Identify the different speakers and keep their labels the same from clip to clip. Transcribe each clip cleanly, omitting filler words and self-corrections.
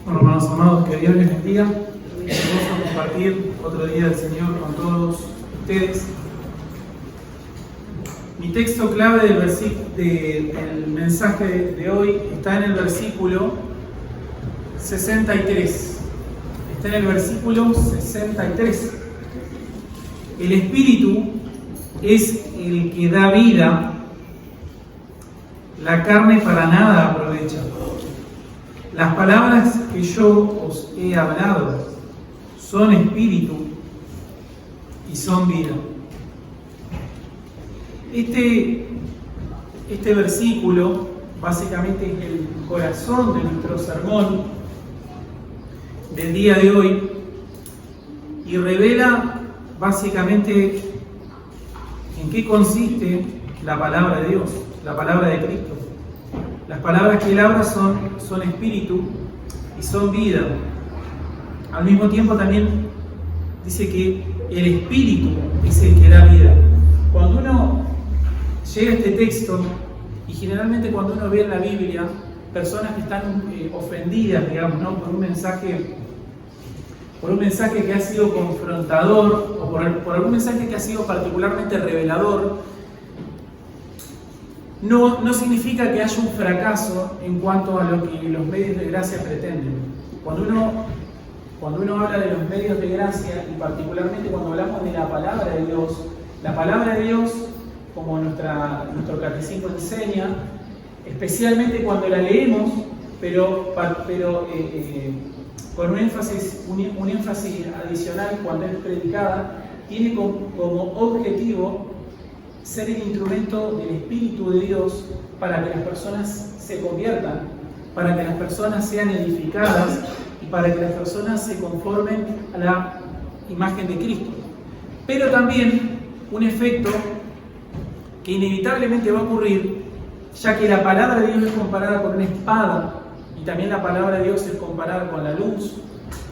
Speaker 1: Bueno, hermanos amados, que Dios les bendiga. Vamos a compartir otro día del Señor con todos ustedes. Mi texto clave del mensaje de hoy está en el versículo 63. Está en el versículo 63. El Espíritu es el que da vida, la carne para nada aprovecha. Las palabras que yo os he hablado son espíritu y son vida. Este versículo básicamente es el corazón de nuestro sermón del día de hoy y revela básicamente en qué consiste la palabra de Dios, la palabra de Cristo. Las palabras que Él habla son espíritu y son vida. Al mismo tiempo también dice que el espíritu es el que da vida. Cuando uno llega a este texto, y generalmente cuando uno ve en la Biblia personas que están ofendidas, digamos, ¿no? por un mensaje que ha sido confrontador o por algún mensaje que ha sido particularmente revelador, no significa que haya un fracaso en cuanto a lo que los medios de gracia pretenden. Cuando uno habla de los medios de gracia, y particularmente cuando hablamos de la palabra de Dios, como nuestro catecismo enseña, especialmente cuando la leemos, pero con un énfasis adicional cuando es predicada, tiene como objetivo ser el instrumento del Espíritu de Dios para que las personas se conviertan, para que las personas sean edificadas y para que las personas se conformen a la imagen de Cristo. Pero también un efecto que inevitablemente va a ocurrir, ya que la palabra de Dios es comparada con una espada y también la palabra de Dios es comparada con la luz.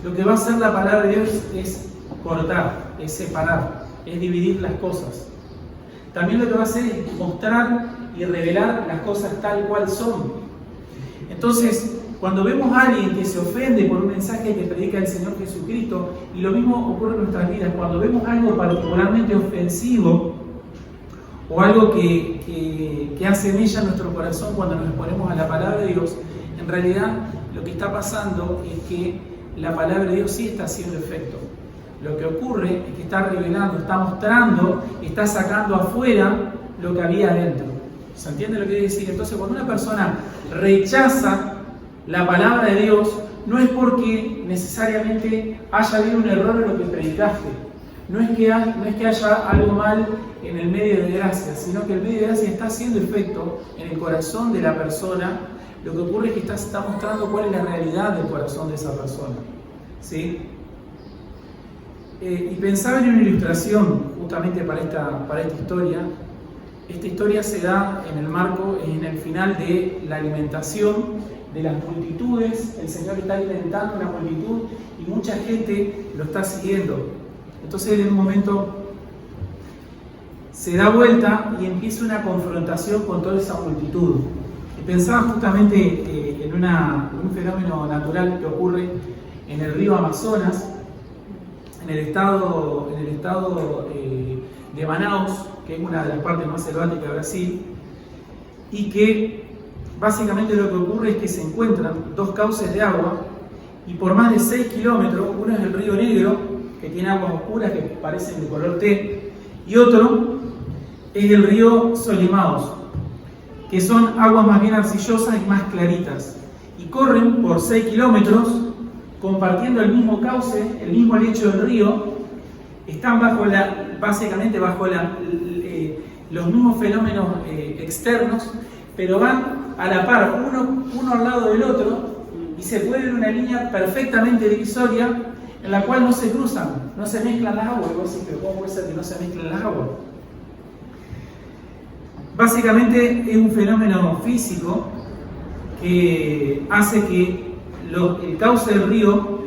Speaker 1: Lo que va a hacer la palabra de Dios es cortar, es separar, es dividir las cosas. También lo que va a hacer es mostrar y revelar las cosas tal cual son. Entonces, cuando vemos a alguien que se ofende por un mensaje que predica el Señor Jesucristo, y lo mismo ocurre en nuestras vidas, cuando vemos algo particularmente ofensivo o algo que hace mella en nuestro corazón cuando nos exponemos a la palabra de Dios, en realidad lo que está pasando es que la palabra de Dios sí está haciendo efecto. Lo que ocurre es que está revelando, está mostrando, está sacando afuera lo que había adentro. ¿Se entiende lo que quiere decir? Entonces, cuando una persona rechaza la palabra de Dios, no es porque necesariamente haya habido un error en lo que predicaste. No es que haya algo mal en el medio de gracia, sino que el medio de gracia está haciendo efecto en el corazón de la persona. Lo que ocurre es que está mostrando cuál es la realidad del corazón de esa persona. ¿Sí? Y pensaba en una ilustración justamente para esta historia. Esta historia se da en el final de la alimentación de las multitudes. El Señor está alimentando una multitud y mucha gente lo está siguiendo. Entonces Él en un momento se da vuelta y empieza una confrontación con toda esa multitud. Y pensaba justamente en un fenómeno natural que ocurre en el río Amazonas, en el estado de Manaus, que es una de las partes más selváticas de Brasil, y que básicamente lo que ocurre es que se encuentran dos cauces de agua, y por más de 6 kilómetros, uno es el río Negro, que tiene aguas oscuras que parecen de color té, y otro es el río Solimões, que son aguas más bien arcillosas y más claritas, y corren por 6 kilómetros, compartiendo el mismo cauce, el mismo lecho del río, están básicamente bajo los mismos fenómenos externos, pero van a la par, uno al lado del otro, y se puede ver una línea perfectamente divisoria en la cual no se cruzan, no se mezclan las aguas. Y vos decís, pero ¿cómo puede ser que no se mezclen las aguas? Básicamente es un fenómeno físico que hace que el cauce del río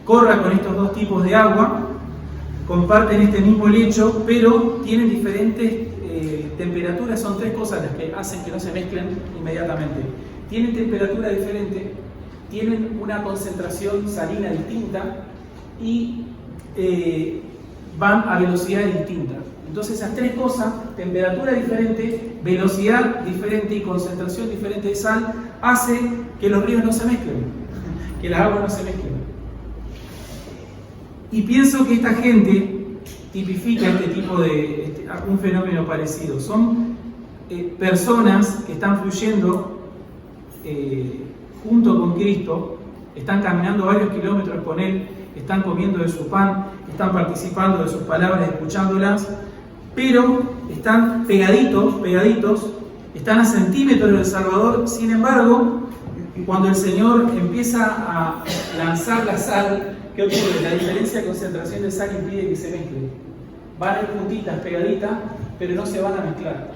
Speaker 1: corra con estos dos tipos de agua, comparten este mismo lecho, pero tienen diferentes temperaturas. Son tres cosas las que hacen que no se mezclen inmediatamente. Tienen temperatura diferente, tienen una concentración salina distinta y van a velocidades distintas. Entonces esas tres cosas, temperatura diferente, velocidad diferente y concentración diferente de sal, hace que los ríos no se mezclen, que las aguas no se mezclen. Y pienso que esta gente tipifica este tipo de un fenómeno parecido. Son personas que están fluyendo junto con Cristo, están caminando varios kilómetros con Él, están comiendo de su pan, están participando de sus palabras, escuchándolas, pero están pegaditos, están a centímetros del Salvador. Sin embargo, cuando el Señor empieza a lanzar la sal, ¿qué ocurre? La diferencia de concentración de sal impide que se mezcle. Van a ir juntitas, pegaditas, pero no se van a mezclar.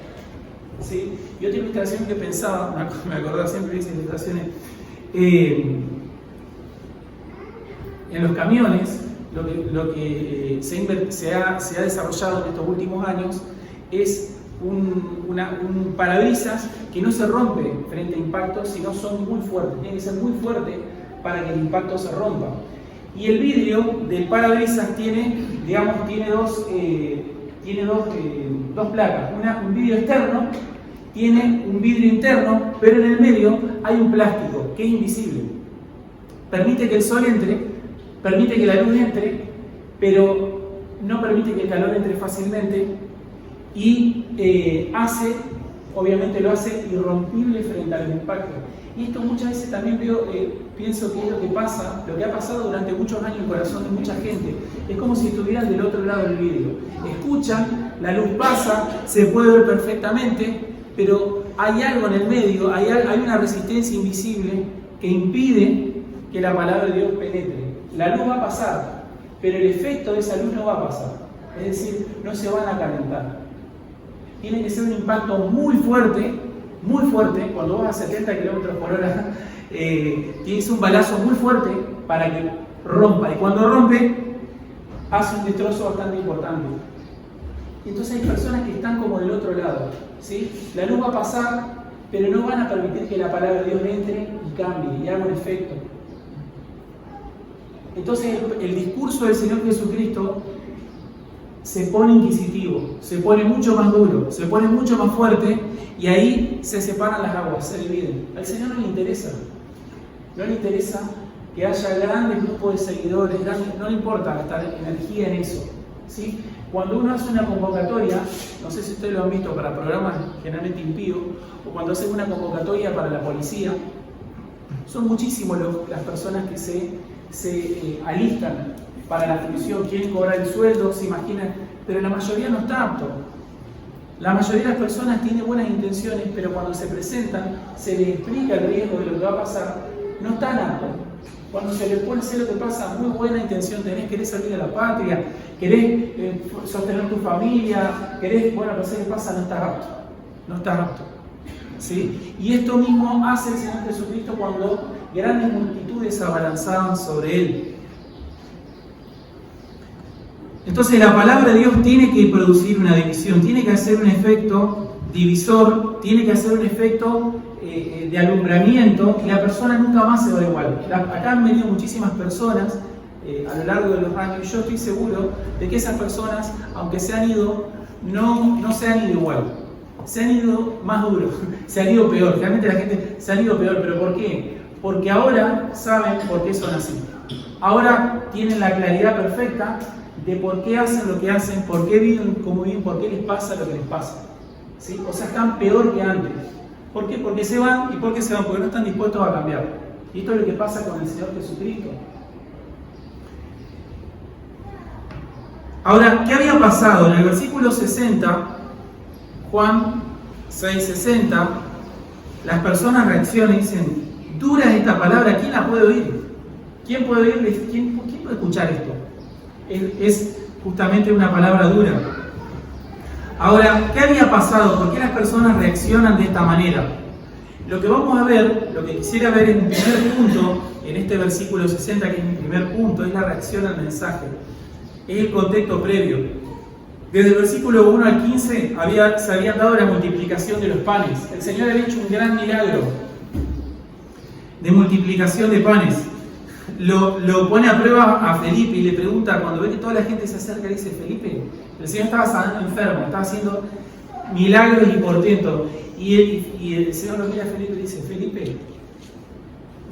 Speaker 1: ¿Sí? Y otra ilustración que pensaba, me acordaba siempre de esas ilustraciones, en los camiones, lo que se ha desarrollado en estos últimos años es un parabrisas que no se rompe frente a impactos, sino son muy fuertes, tiene que ser muy fuerte para que el impacto se rompa. Y el vidrio del parabrisas tiene dos placas, un vidrio externo, tiene un vidrio interno, pero en el medio hay un plástico que es invisible. Permite que el sol entre, permite que la luz entre, pero no permite que el calor entre fácilmente y obviamente lo hace irrompible frente a los impactos. Y esto muchas veces también pienso que es lo que ha pasado durante muchos años en el corazón de mucha gente. Es como si estuvieran del otro lado del vidrio. Escuchan, la luz pasa, se puede ver perfectamente, pero hay algo en el medio, hay una resistencia invisible que impide que la palabra de Dios penetre. La luz va a pasar, pero el efecto de esa luz no va a pasar. Es decir, no se van a calentar. Tiene que ser un impacto muy fuerte, cuando vas a 70 km por hora, tienes un balazo muy fuerte para que rompa. Y cuando rompe, hace un destrozo bastante importante. Entonces hay personas que están como del otro lado, ¿sí? La luz va a pasar, pero no van a permitir que la palabra de Dios entre y cambie y haga un efecto. Entonces el discurso del Señor Jesucristo se pone inquisitivo, se pone mucho más duro, se pone mucho más fuerte, y ahí se separan las aguas, se dividen. Al Señor no le interesa que haya grandes grupos de seguidores, no le importa gastar energía en eso, ¿sí? Cuando uno hace una convocatoria, no sé si ustedes lo han visto para programas generalmente impíos, o cuando hacen una convocatoria para la policía, son muchísimas las personas que se alistan para la función, quieren cobrar el sueldo, se imaginan, pero la mayoría no está apto. La mayoría de las personas tienen buenas intenciones, pero cuando se presentan, se les explica el riesgo de lo que va a pasar, no están aptos. Cuando se les pone hacer lo que pasa, muy buena intención tenés, querés servir a la patria, querés sostener tu familia, pero se les pasa, no estás apto. ¿Sí? Y esto mismo hace el Señor Jesucristo cuando grandes multitudes se abalanzaban sobre Él. Entonces la palabra de Dios tiene que producir una división, tiene que hacer un efecto divisor, tiene que hacer un efecto de alumbramiento, y la persona nunca más se va igual. Acá han venido muchísimas personas a lo largo de los años, y yo estoy seguro de que esas personas, aunque se han ido, no se han ido igual. Se han ido más duros, se han ido peor. Realmente la gente se ha ido peor, ¿pero por qué? Porque ahora saben por qué son así. Ahora tienen la claridad perfecta de por qué hacen lo que hacen, por qué viven como viven, por qué les pasa lo que les pasa. ¿Sí? O sea, están peor que antes. ¿Por qué? Porque se van. ¿Y por qué se van? Porque no están dispuestos a cambiar. Y esto es lo que pasa con el Señor Jesucristo. Ahora, ¿qué había pasado? En el versículo 60, Juan 6:60, las personas reaccionan y dicen: dura es esta palabra, ¿quién la puede oír? ¿Quién puede oír? ¿Quién puede escuchar esto? Es justamente una palabra dura. Ahora, ¿qué había pasado? ¿Por qué las personas reaccionan de esta manera? Lo que vamos a ver, lo que quisiera ver en un primer punto, en este versículo 60, que es mi primer punto, es la reacción al mensaje. Es el contexto previo. Desde el versículo 1 al 15 se había dado la multiplicación de los panes. El Señor había hecho un gran milagro. de multiplicación de panes. Lo pone a prueba a Felipe y le pregunta, cuando ve que toda la gente se acerca, le dice: Felipe, el Señor estaba sanando enfermo, estaba haciendo milagros y portentos. Y el Señor lo mira a Felipe y dice: Felipe,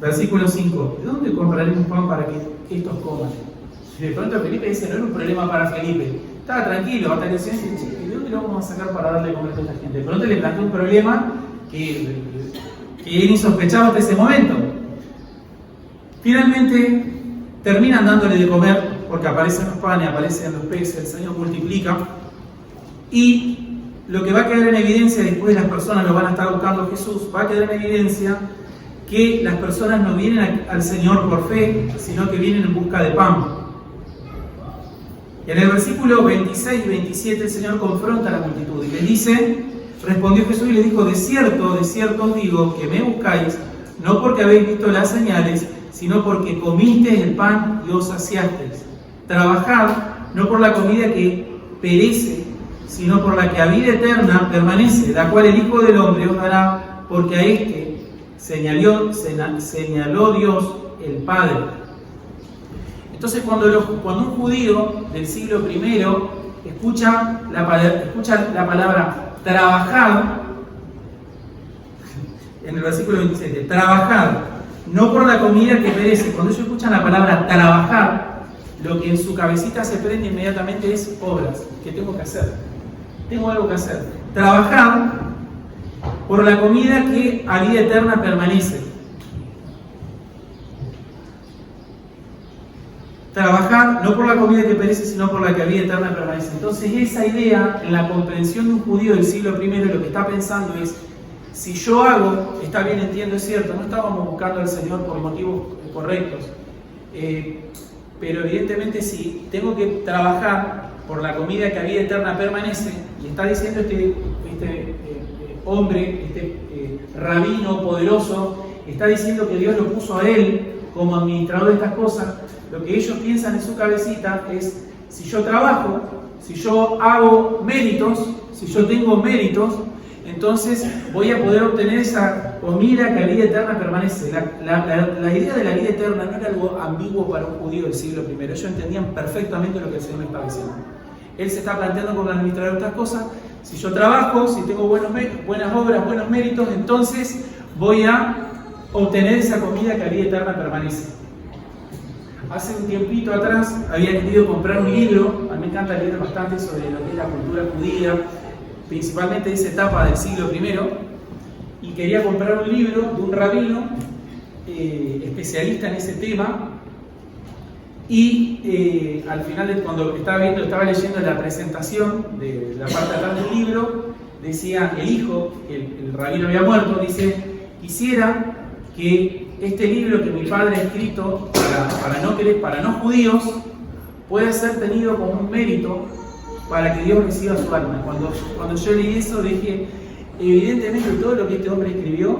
Speaker 1: versículo 5, ¿de dónde compraremos pan para que estos coman? Y de pronto Felipe dice: no era un problema para Felipe, estaba tranquilo, hasta que el Señor dice: ¿de dónde lo vamos a sacar para darle de comer a esta gente? De pronto le planteó un problema que era insospechado hasta ese momento. Finalmente terminan dándole de comer, porque aparecen los panes, aparecen los peces, el Señor multiplica. Y lo que va a quedar en evidencia, después las personas lo van a estar buscando a Jesús, va a quedar en evidencia que las personas no vienen al Señor por fe, sino que vienen en busca de pan. Y en el versículo 26 y 27 el Señor confronta a la multitud y le dice: respondió Jesús y le dijo: de cierto os digo que me buscáis, no porque habéis visto las señales, sino porque comisteis el pan y os saciasteis. Trabajad no por la comida que perece, sino por la que a vida eterna permanece, la cual el Hijo del Hombre os dará, porque a este señaló Dios el Padre. Entonces cuando un judío del siglo I escucha la palabra trabajar, en el versículo 27, trabajar no por la comida que perece, cuando ellos escuchan la palabra trabajar, lo que en su cabecita se prende inmediatamente es obras que tengo que hacer. Tengo algo que hacer. Trabajar por la comida que a vida eterna permanece. Trabajar no por la comida que perece, sino por la que a vida eterna permanece. Entonces esa idea, en la comprensión de un judío del siglo I, lo que está pensando es: si yo hago, está bien, entiendo, es cierto, no estábamos buscando al Señor por motivos correctos, pero evidentemente si tengo que trabajar por la comida que a vida eterna permanece, y está diciendo este hombre, rabino poderoso, está diciendo que Dios lo puso a él como administrador de estas cosas, lo que ellos piensan en su cabecita es: si yo trabajo, si yo hago méritos, si yo tengo méritos, entonces voy a poder obtener esa comida que a vida eterna permanece. La idea de la vida eterna no era algo ambiguo para un judío del siglo I. Ellos entendían perfectamente lo que el Señor estaba diciendo. Él se está planteando como administrador de otras cosas: si yo trabajo, si tengo buenas obras, buenos méritos, entonces voy a obtener esa comida que a vida eterna permanece. Hace un tiempito atrás había querido comprar un libro. A mí me encanta leer bastante sobre lo que es la cultura judía, principalmente de esa etapa del siglo I, y quería comprar un libro de un rabino especialista en ese tema. Y al final, cuando estaba leyendo la presentación de la parte de atrás del libro, decía el hijo, el rabino había muerto, dice: quisiera que este libro que mi padre ha escrito para no judíos pueda ser tenido como un mérito para que Dios reciba su alma. Cuando yo leí eso dije: evidentemente todo lo que este hombre escribió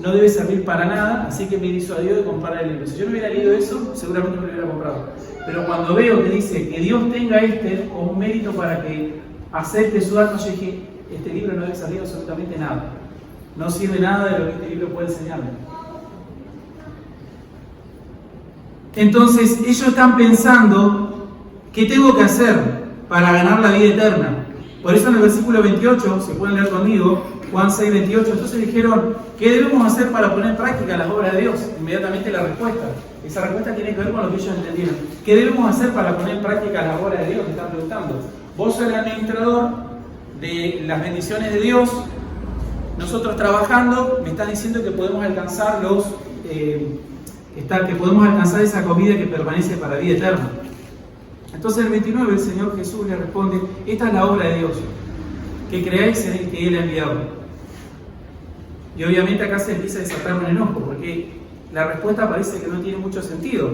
Speaker 1: no debe servir para nada, así que me disuadió de comprar el libro. Si yo no hubiera leído eso, seguramente no lo hubiera comprado. Pero cuando veo que dice que Dios tenga como un mérito para que acepte su alma, yo dije: este libro no debe servir absolutamente nada. No sirve nada de lo que este libro puede enseñarme. Entonces ellos están pensando: ¿qué tengo que hacer para ganar la vida eterna? Por eso en el versículo 28, se pueden leer conmigo, Juan 6, 28, entonces dijeron: ¿qué debemos hacer para poner en práctica las obras de Dios? Inmediatamente la respuesta. Esa respuesta tiene que ver con lo que ellos entendieron. ¿Qué debemos hacer para poner en práctica las obras de Dios? Me están preguntando. Vos sos el administrador de las bendiciones de Dios. Nosotros trabajando, me están diciendo que podemos alcanzar que podemos alcanzar esa comida que permanece para vida eterna. Entonces en el 29 el Señor Jesús le responde: esta es la obra de Dios, que creáis en el que Él ha enviado. Y obviamente acá se empieza a desatar un enojo, porque la respuesta parece que no tiene mucho sentido.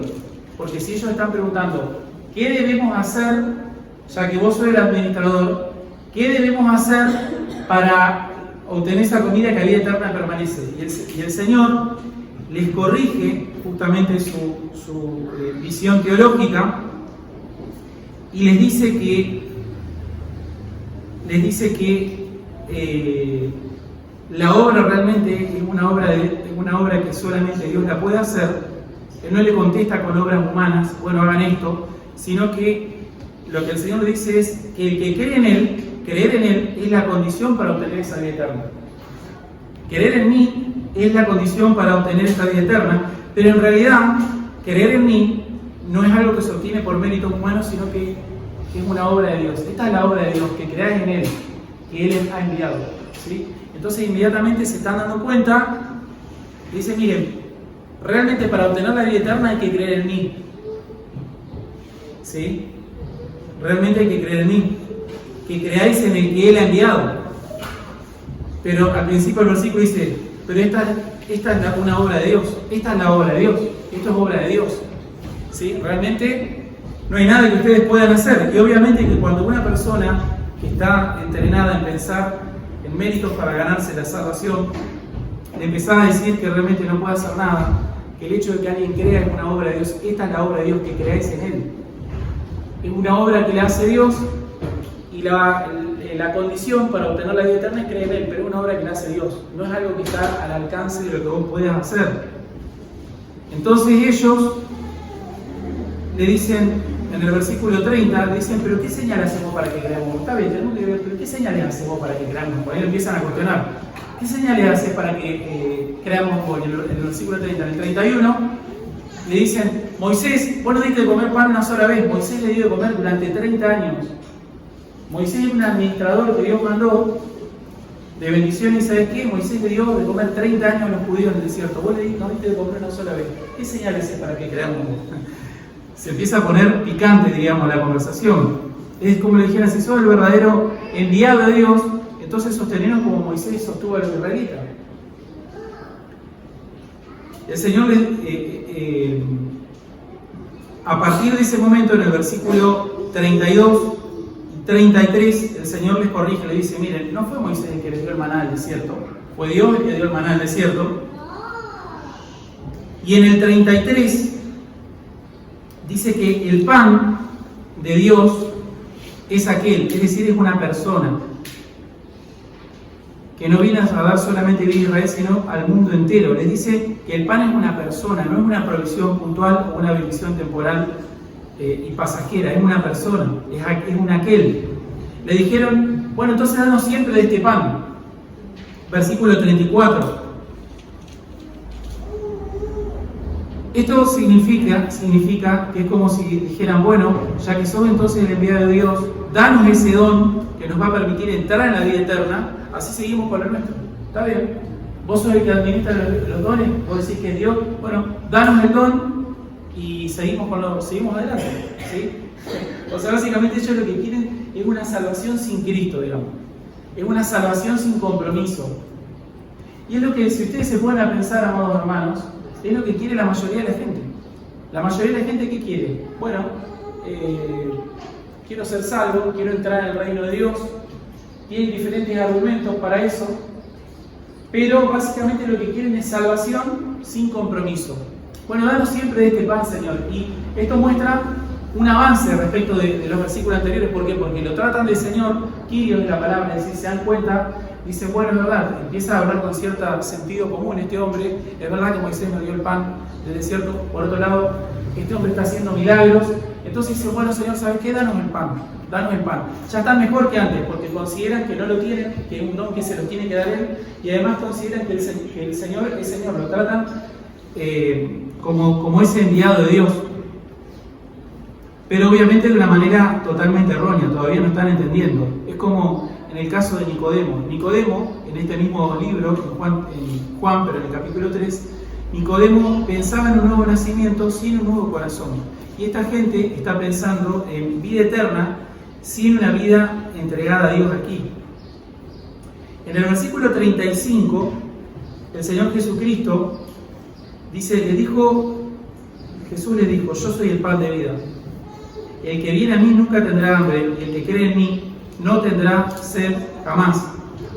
Speaker 1: Porque si ellos están preguntando: ¿qué debemos hacer, ya que vos sos el administrador, qué debemos hacer para obtener esa comida que a vida eterna permanece? Y el Señor les corrige justamente su visión teológica y les dice que la obra realmente es una obra que solamente Dios la puede hacer. Él no le contesta con obras humanas, bueno, hagan esto, sino que lo que el Señor dice es que el que cree en Él, creer en Él es la condición para obtener esa vida eterna. Creer en mí es la condición para obtener esta vida eterna, pero en realidad, creer en mí no es algo que se obtiene por méritos humanos, sino que es una obra de Dios. Esta es la obra de Dios, que creáis en Él, que Él ha enviado, ¿sí? Entonces inmediatamente se están dando cuenta, dice, miren, realmente para obtener la vida eterna hay que creer en mí, ¿sí? Realmente hay que creer en mí, que creáis en el que Él ha enviado. Pero al principio del versículo dice, pero esta es una obra de Dios, esta es la obra de Dios, esto es obra de Dios, ¿sí? Realmente no hay nada que ustedes puedan hacer. Y obviamente que cuando una persona que está entrenada en pensar en méritos para ganarse la salvación, le empezaba a decir que realmente no puede hacer nada, que el hecho de que alguien crea es una obra de Dios, esta es la obra de Dios, que creáis en Él. Es una obra que le hace Dios, y la condición para obtener la vida eterna es creer en Él, pero es una obra que le hace Dios, no es algo que está al alcance de lo que vos podés hacer. Entonces ellos le dicen, en el versículo 30, le dicen, pero ¿qué señal hacemos para que creamos? Está bien, tenemos que ver, pero ¿qué señales hacemos para que creamos? Por ahí empiezan a cuestionar. ¿Qué señales hace para que creamos? En el versículo 30, en el 31, le dicen, Moisés, vos no diste de comer pan una sola vez, Moisés le dio de comer durante 30 años. Moisés es un administrador que Dios mandó de bendición, y ¿sabes qué? Moisés le dio de comer 30 años a los judíos en el desierto. Vos no diste de comer una sola vez. ¿Qué señales hace para que creamos? Se empieza a poner picante, digamos, la conversación. Es como le dijeran, si sos el verdadero enviado de Dios, entonces sostenieron como Moisés sostuvo a los israelitas. El Señor, a partir de ese momento, en el versículo 32 y 33, el Señor les corrige, le dice, miren, no fue Moisés el que les dio el maná al desierto, fue Dios el que dio el maná al desierto. Y en el 33 dice que el pan de Dios es aquel, es decir, es una persona que no viene a dar solamente vida a Israel, sino al mundo entero. Les dice que el pan es una persona, no es una provisión puntual o una bendición temporal y pasajera, es una persona, es un aquel. Le dijeron, bueno, entonces danos siempre de este pan. Versículo 34. Esto significa que es como si dijeran, bueno, ya que sos entonces el enviado de Dios, danos ese don que nos va a permitir entrar en la vida eterna, así seguimos con lo nuestro. ¿Está bien? Vos sos el que administra los dones, vos decís que es Dios, bueno, danos el don y seguimos adelante, ¿sí? O sea, básicamente ellos lo que quieren es una salvación sin Cristo, digamos. Es una salvación sin compromiso. Y es lo que, si ustedes se ponen a pensar, amados hermanos, es lo que quiere la mayoría de la gente. La mayoría de la gente, ¿qué quiere? Bueno, quiero ser salvo, quiero entrar en el reino de Dios. Tienen diferentes argumentos para eso, pero básicamente lo que quieren es salvación sin compromiso. Bueno, danos siempre de este pan, Señor. Y esto muestra un avance respecto de los versículos anteriores. ¿Por qué? Porque lo tratan de Señor, Kyrios de la palabra, es decir, se dan cuenta, dicen, bueno, es verdad, empieza a hablar con cierto sentido común este hombre, es verdad que Moisés nos dio el pan del desierto, por otro lado, este hombre está haciendo milagros, entonces dice, bueno, Señor, ¿sabes qué? Danos el pan. Ya están mejor que antes, porque consideran que no lo tienen, que es un don que se lo tiene que dar Él, y además consideran que el Señor es Señor, lo tratan como ese enviado de Dios. Pero obviamente de una manera totalmente errónea, todavía no están entendiendo. Es como en el caso de Nicodemo. Nicodemo, en este mismo libro, en Juan, pero en el capítulo 3, Nicodemo pensaba en un nuevo nacimiento sin un nuevo corazón. Y esta gente está pensando en vida eterna sin una vida entregada a Dios aquí. En el versículo 35, el Señor Jesucristo dice, Jesús le dijo, yo soy el pan de vida. El que viene a mí nunca tendrá hambre, y el que cree en mí no tendrá sed jamás.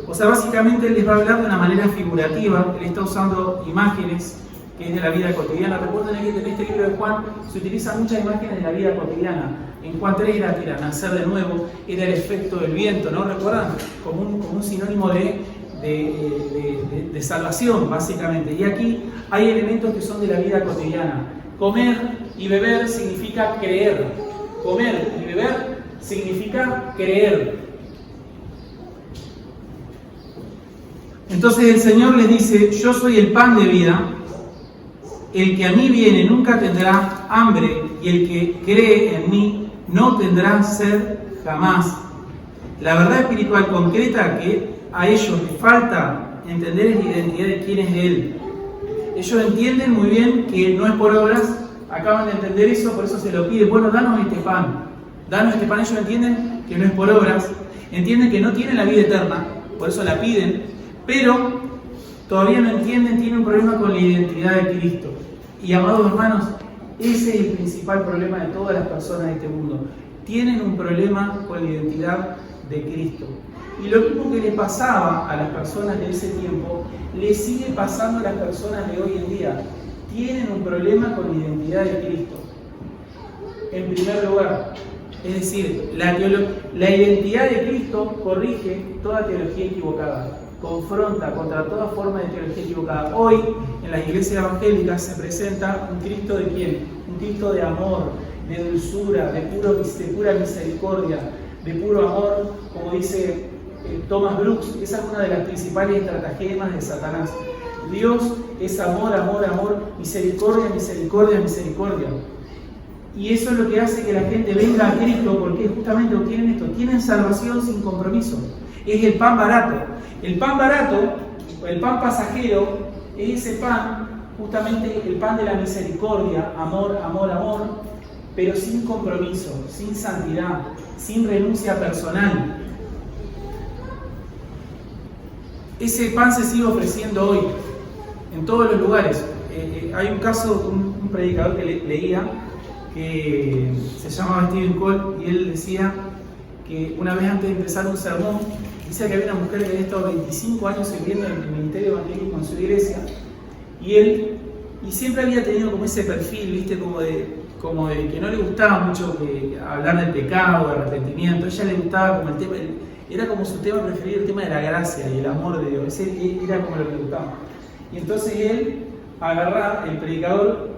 Speaker 1: O sea, básicamente Él les va a hablar de una manera figurativa. Él está usando imágenes que es de la vida cotidiana. Recuerden que en este libro de Juan se utilizan muchas imágenes de la vida cotidiana. En Juan 3 era nacer de nuevo, era el efecto del viento, ¿no? ¿Recuerdan? Como un sinónimo de de salvación, básicamente. Y aquí hay elementos que son de la vida cotidiana. Comer y beber significa creer. Comer y beber significa creer. Entonces el Señor les dice: yo soy el pan de vida, el que a mí viene nunca tendrá hambre, y el que cree en mí no tendrá sed jamás. La verdad espiritual concreta que a ellos les falta entender es la identidad de quién es Él. Ellos entienden muy bien que no es por obras, acaban de entender eso, por eso se lo piden: bueno, danos este pan. Ellos entienden que no es por obras, entienden que no tienen la vida eterna, por eso la piden, pero todavía no entienden, tienen un problema con la identidad de Cristo. Y amados hermanos, ese es el principal problema de todas las personas de este mundo. Tienen un problema con la identidad de Cristo. Y lo mismo que le pasaba a las personas de ese tiempo, le sigue pasando a las personas de hoy en día. Tienen un problema con la identidad de Cristo. En primer lugar, es decir, la identidad de Cristo corrige toda teología equivocada, confronta contra toda forma de teología equivocada. Hoy, en las iglesias evangélicas, se presenta un Cristo de ¿quién? Un Cristo de amor, de dulzura, de pura misericordia, de puro amor, como dice Thomas Brooks. Esa es una de las principales estratagemas de Satanás. Dios es amor, amor, amor, misericordia, misericordia, misericordia. Y eso es lo que hace que la gente venga a Cristo, porque justamente obtienen esto, tienen salvación sin compromiso. Es el pan barato. El pan barato, el pan pasajero, es ese pan, justamente el pan de la misericordia, amor, amor, amor, pero sin compromiso, sin santidad, sin renuncia personal. Ese pan se sigue ofreciendo hoy en todos los lugares. Hay un caso, un predicador que leía, que se llamaba Stephen Cole, y él decía que una vez antes de empezar un sermón, decía que había una mujer que había estado 25 años sirviendo en el ministerio evangélico en su iglesia, y siempre había tenido como ese perfil, ¿viste? Como de que no le gustaba mucho hablar del pecado, del arrepentimiento. A ella le gustaba como el tema, era como su tema preferido, el tema de la gracia y el amor de Dios. Ese era como lo que le gustaba. Y entonces él agarra, el predicador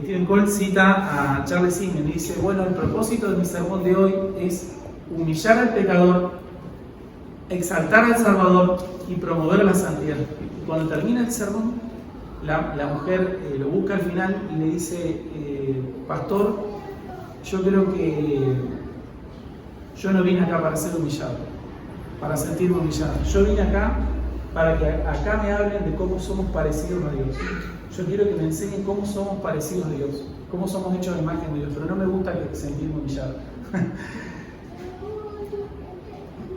Speaker 1: Stephen Cole cita a Charles Simeon y dice: bueno, el propósito de mi sermón de hoy es humillar al pecador, exaltar al Salvador y promover la santidad. Y cuando termina el sermón, la mujer lo busca al final y le dice: pastor, yo creo que yo no vine acá para ser humillado, para sentirme humillado. Yo vine acá para que acá me hablen de cómo somos parecidos a Dios. Yo quiero que me enseñen cómo somos parecidos a Dios, cómo somos hechos a imagen de Dios, pero no me gusta sentirme humillado.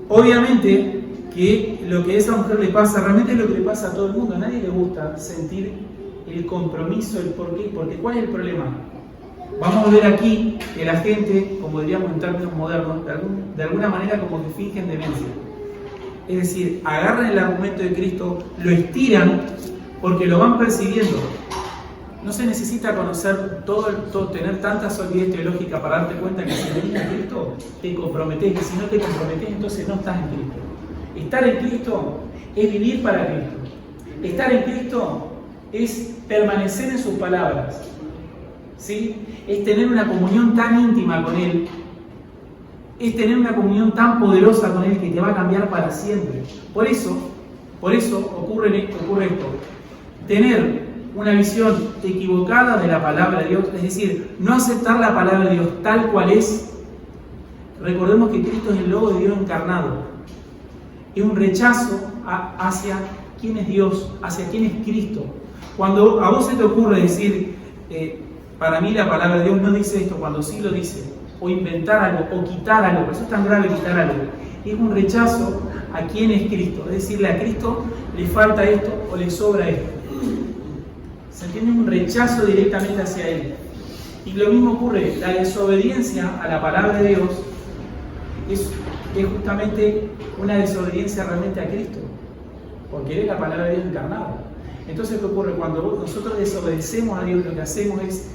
Speaker 1: Obviamente que lo que a esa mujer le pasa, realmente es lo que le pasa a todo el mundo. A nadie le gusta sentir el compromiso, el por qué, porque ¿cuál es el problema? Vamos a ver aquí que la gente, como diríamos en términos modernos, de alguna manera como que fingen demencia. Es decir, agarran el argumento de Cristo, lo estiran porque lo van percibiendo. No se necesita conocer todo, tener tanta solidez teológica para darte cuenta que si venís a Cristo te comprometés, y si no te comprometés entonces no estás en Cristo. Estar en Cristo es vivir para Cristo. Estar en Cristo es permanecer en sus palabras, ¿sí? Es tener una comunión tan íntima con Él, es tener una comunión tan poderosa con Él que te va a cambiar para siempre. Por eso ocurre esto. Tener una visión equivocada de la palabra de Dios, es decir, no aceptar la palabra de Dios tal cual es. Recordemos que Cristo es el Logo de Dios encarnado. Es un rechazo hacia quién es Dios, hacia quién es Cristo. Cuando a vos se te ocurre decir, para mí la palabra de Dios no dice esto, cuando sí lo dice, o inventar algo, o quitar algo, por eso es tan grave quitar algo, es un rechazo a quién es Cristo. Es decirle, a Cristo le falta esto o le sobra esto. Se entiende, un rechazo directamente hacia Él. Y lo mismo ocurre, la desobediencia a la palabra de Dios es justamente una desobediencia realmente a Cristo, porque Él es la palabra de Dios encarnada. Entonces, ¿qué ocurre? Cuando nosotros desobedecemos a Dios, lo que hacemos es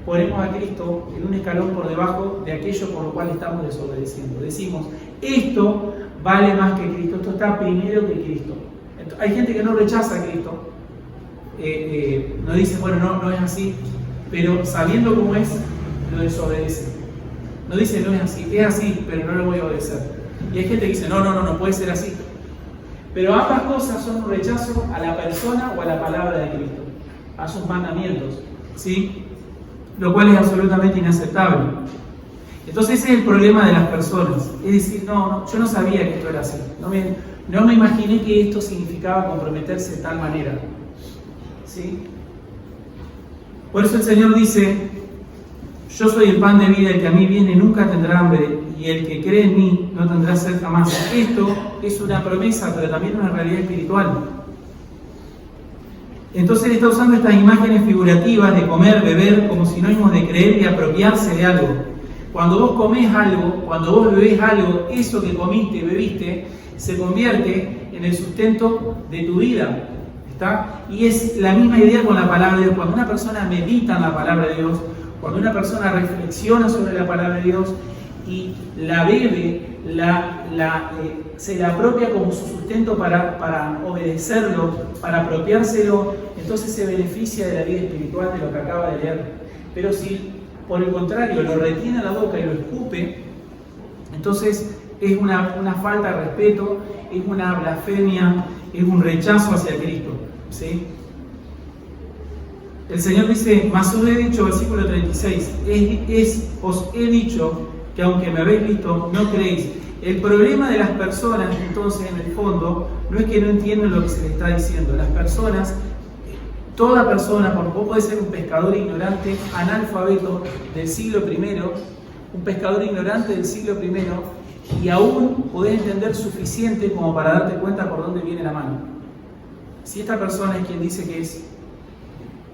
Speaker 1: ponemos a Cristo en un escalón por debajo de aquello por lo cual estamos desobedeciendo. Decimos, esto vale más que Cristo, esto está primero que Cristo. Hay gente que no rechaza a Cristo, no dice, bueno, no es así, pero sabiendo cómo es, lo desobedece. No dice, no es así, pero no lo voy a obedecer. Y hay gente que dice, no puede ser así. Pero ambas cosas son un rechazo a la persona o a la palabra de Cristo, a sus mandamientos, ¿sí? Lo cual es absolutamente inaceptable. Entonces ese es el problema de las personas. Es decir, yo no sabía que esto era así. No me imaginé que esto significaba comprometerse de tal manera, ¿sí? Por eso el Señor dice, yo soy el pan de vida, el que a mí viene nunca tendrá hambre, y el que cree en mí no tendrá sed jamás. Esto es una promesa, pero también una realidad espiritual. Entonces él está usando estas imágenes figurativas de comer, beber, como sinónimos de creer y apropiarse de algo. Cuando vos comés algo, cuando vos bebés algo, eso que comiste, bebiste, se convierte en el sustento de tu vida. ¿Está? Y es la misma idea con la palabra de Dios. Cuando una persona medita en la palabra de Dios, cuando una persona reflexiona sobre la palabra de Dios y la bebe, se la apropia como su sustento para obedecerlo, para apropiárselo, entonces se beneficia de la vida espiritual de lo que acaba de leer. Pero si por el contrario lo retiene en la boca y lo escupe, entonces es una falta de respeto, es una blasfemia, es un rechazo hacia Cristo, ¿sí? El Señor dice, mas os he dicho, versículo 36, os he dicho que aunque me habéis visto, no creéis. El problema de las personas, entonces, en el fondo, no es que no entiendan lo que se les está diciendo. Las personas, toda persona, por poco puede ser un pescador ignorante, analfabeto del siglo I, un pescador ignorante del siglo I, y aún podés entender suficiente como para darte cuenta por dónde viene la mano. Si esta persona es quien dice que es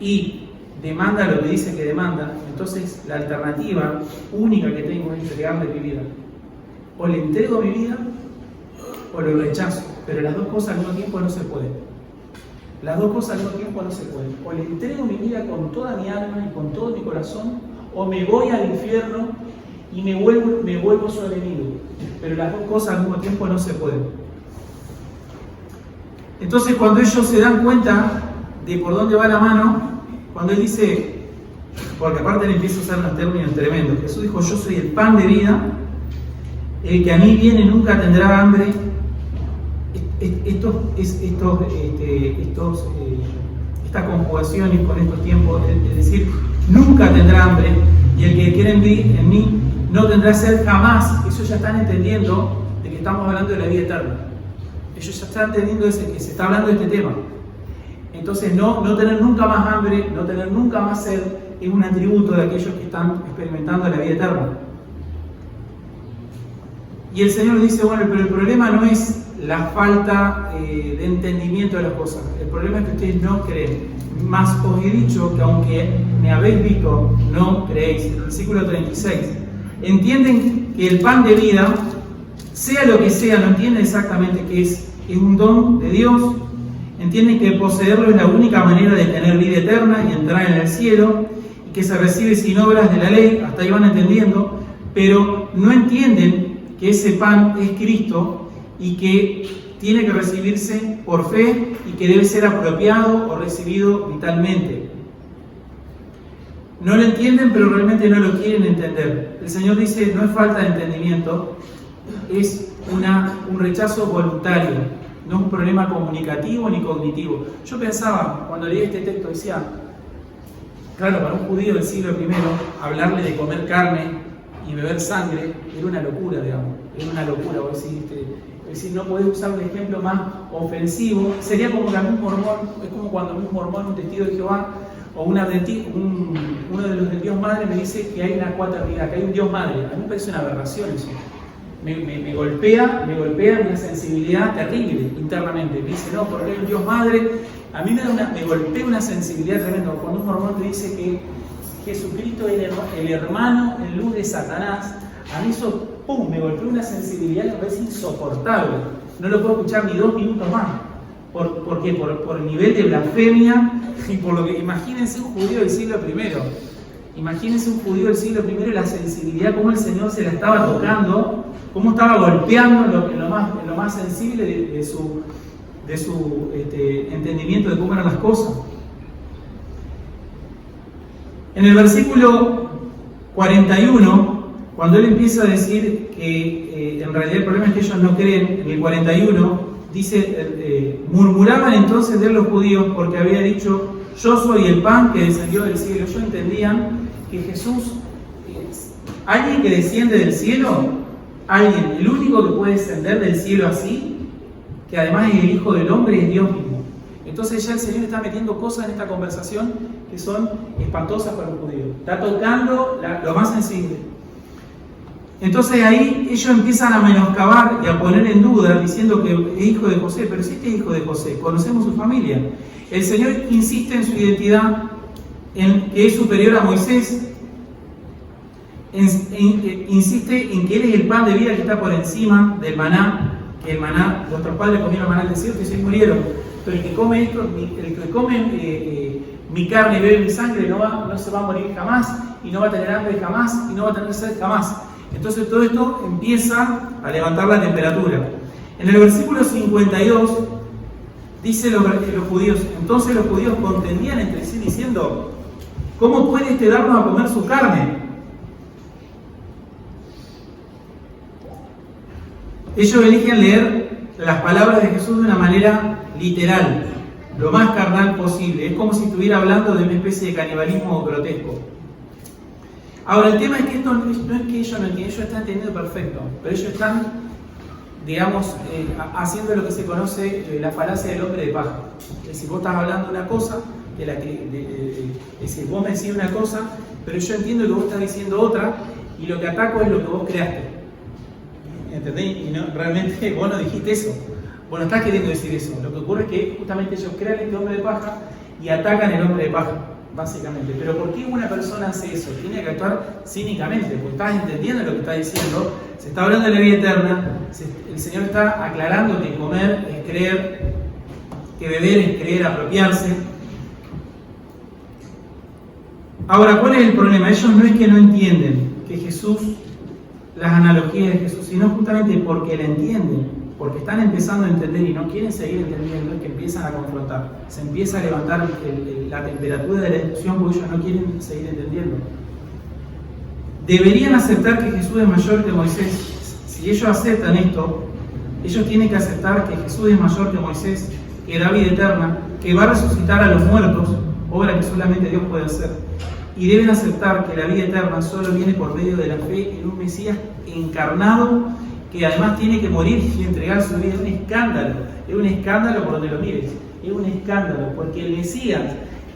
Speaker 1: y demanda lo que dice que demanda, entonces la alternativa única que tengo es entregarle mi vida. O le entrego mi vida o lo rechazo, pero las dos cosas al mismo tiempo no se pueden. Las dos cosas al mismo tiempo no se pueden. O le entrego mi vida con toda mi alma y con todo mi corazón, o me voy al infierno y me vuelvo su enemigo. Pero las dos cosas al mismo tiempo no se pueden. Entonces cuando ellos se dan cuenta de por dónde va la mano, cuando él dice, porque aparte él empieza a usar unos términos tremendos, Jesús dijo, yo soy el pan de vida, el que a mí viene nunca tendrá hambre. Estas conjugaciones con estos tiempos, es decir, nunca tendrá hambre, y el que quiere en mí no tendrá sed jamás. Eso ya están entendiendo de que estamos hablando de la vida eterna. Ellos ya están entendiendo que se está hablando de este tema. Entonces no tener nunca más hambre, no tener nunca más sed, es un atributo de aquellos que están experimentando la vida eterna. Y el Señor dice, bueno, pero el problema no es la falta de entendimiento de las cosas, el problema es que ustedes no creen. Mas os he dicho que aunque me habéis visto, no creéis. En el versículo 36, entienden que el pan de vida, sea lo que sea, no entienden exactamente qué es un don de Dios. Entienden que poseerlo es la única manera de tener vida eterna y entrar en el cielo, y que se recibe sin obras de la ley, hasta ahí van entendiendo, pero no entienden que ese pan es Cristo y que tiene que recibirse por fe y que debe ser apropiado o recibido vitalmente. No lo entienden, pero realmente no lo quieren entender. El Señor dice, no es falta de entendimiento, es un rechazo voluntario. No es un problema comunicativo ni cognitivo. Yo pensaba, cuando leí este texto, decía, claro, para un judío del siglo I, hablarle de comer carne y beber sangre era una locura, digamos. Era una locura. Es decir, no podés usar un ejemplo más ofensivo. Sería como que a un mormón, es como cuando un mormón, un testigo de Jehová, o uno de los del Dios Madre me dice que hay una cuaternidad, que hay un Dios Madre. A mí me parece una aberración eso. Me golpea una sensibilidad terrible internamente. Me dice, no, porque hay un Dios Madre. A mí me golpea una sensibilidad tremenda. Cuando un mormón te dice que Jesucristo es el hermano en luz de Satanás, a mí eso, me golpea una sensibilidad que me parece insoportable. No lo puedo escuchar ni 2 minutos más. ¿Por qué? Por el nivel de blasfemia y por lo que... Imagínense un judío del siglo I. Imagínense un judío del siglo I, la sensibilidad, cómo el Señor se la estaba tocando, cómo estaba golpeando en lo más sensible de
Speaker 2: entendimiento de cómo eran las cosas. En el versículo 41, cuando él empieza a decir que en realidad el problema es que ellos no creen, en el 41 dice, murmuraban entonces de él los judíos porque había dicho, yo soy el pan que descendió del cielo. Ellos entendían que Jesús es alguien que desciende del cielo, alguien, el único que puede descender del cielo así, que además es el Hijo del Hombre, es Dios mismo. Entonces ya el Señor está metiendo cosas en esta conversación que son espantosas para los judíos. Está tocando lo más sensible. Entonces ahí ellos empiezan a menoscabar y a poner en duda diciendo que es hijo de José. Pero si este es hijo de José, conocemos su familia. El Señor insiste en su identidad, en que es superior a Moisés. Insiste en que Él es el pan de vida que está por encima del maná, que el maná, nuestros padres comieron maná del desierto y se murieron. Pero el que come esto, el que come mi carne y bebe mi sangre no se va a morir jamás, y no va a tener hambre jamás, y no va a tener sed jamás. Entonces todo esto empieza a levantar la temperatura. En el versículo 52 dice los judíos, entonces los judíos contendían entre sí diciendo, ¿cómo puede este darnos a comer su carne? Ellos eligen leer las palabras de Jesús de una manera literal, lo más carnal posible. Es como si estuviera hablando de una especie de canibalismo grotesco. Ahora, el tema es que esto no es que ellos no entiendan, ellos están entendiendo perfecto, pero ellos están, digamos, haciendo lo que se conoce la falacia del hombre de paja. Es decir, vos estás hablando una cosa, es decir, vos me decís una cosa, pero yo entiendo que vos estás diciendo otra, y lo que ataco es lo que vos creaste. ¿Entendés? Y no, realmente vos no dijiste eso. Vos no estás queriendo decir eso. Lo que ocurre es que justamente ellos crean este hombre de paja y atacan el hombre de paja, básicamente. Pero ¿por qué una persona hace eso? Tiene que actuar cínicamente, porque estás entendiendo lo que está diciendo. Se está hablando de la vida eterna. El Señor está aclarando que comer es creer, que beber es creer, apropiarse. Ahora, ¿cuál es el problema? Ellos no es que no entienden que Jesús, las analogías de Jesús, sino justamente porque la entienden, porque están empezando a entender y no quieren seguir entendiendo, es que empiezan a confrontar. Se empieza a levantar la temperatura de la discusión porque ellos no quieren seguir entendiendo. Deberían aceptar que Jesús es mayor que Moisés. Si ellos aceptan esto, ellos tienen que aceptar que Jesús es mayor que Moisés, que da vida eterna, que va a resucitar a los muertos, obra que solamente Dios puede hacer. Y deben aceptar que la vida eterna solo viene por medio de la fe en un Mesías encarnado, que además tiene que morir y entregar su vida. Es un escándalo por donde lo mires, es un escándalo, porque el Mesías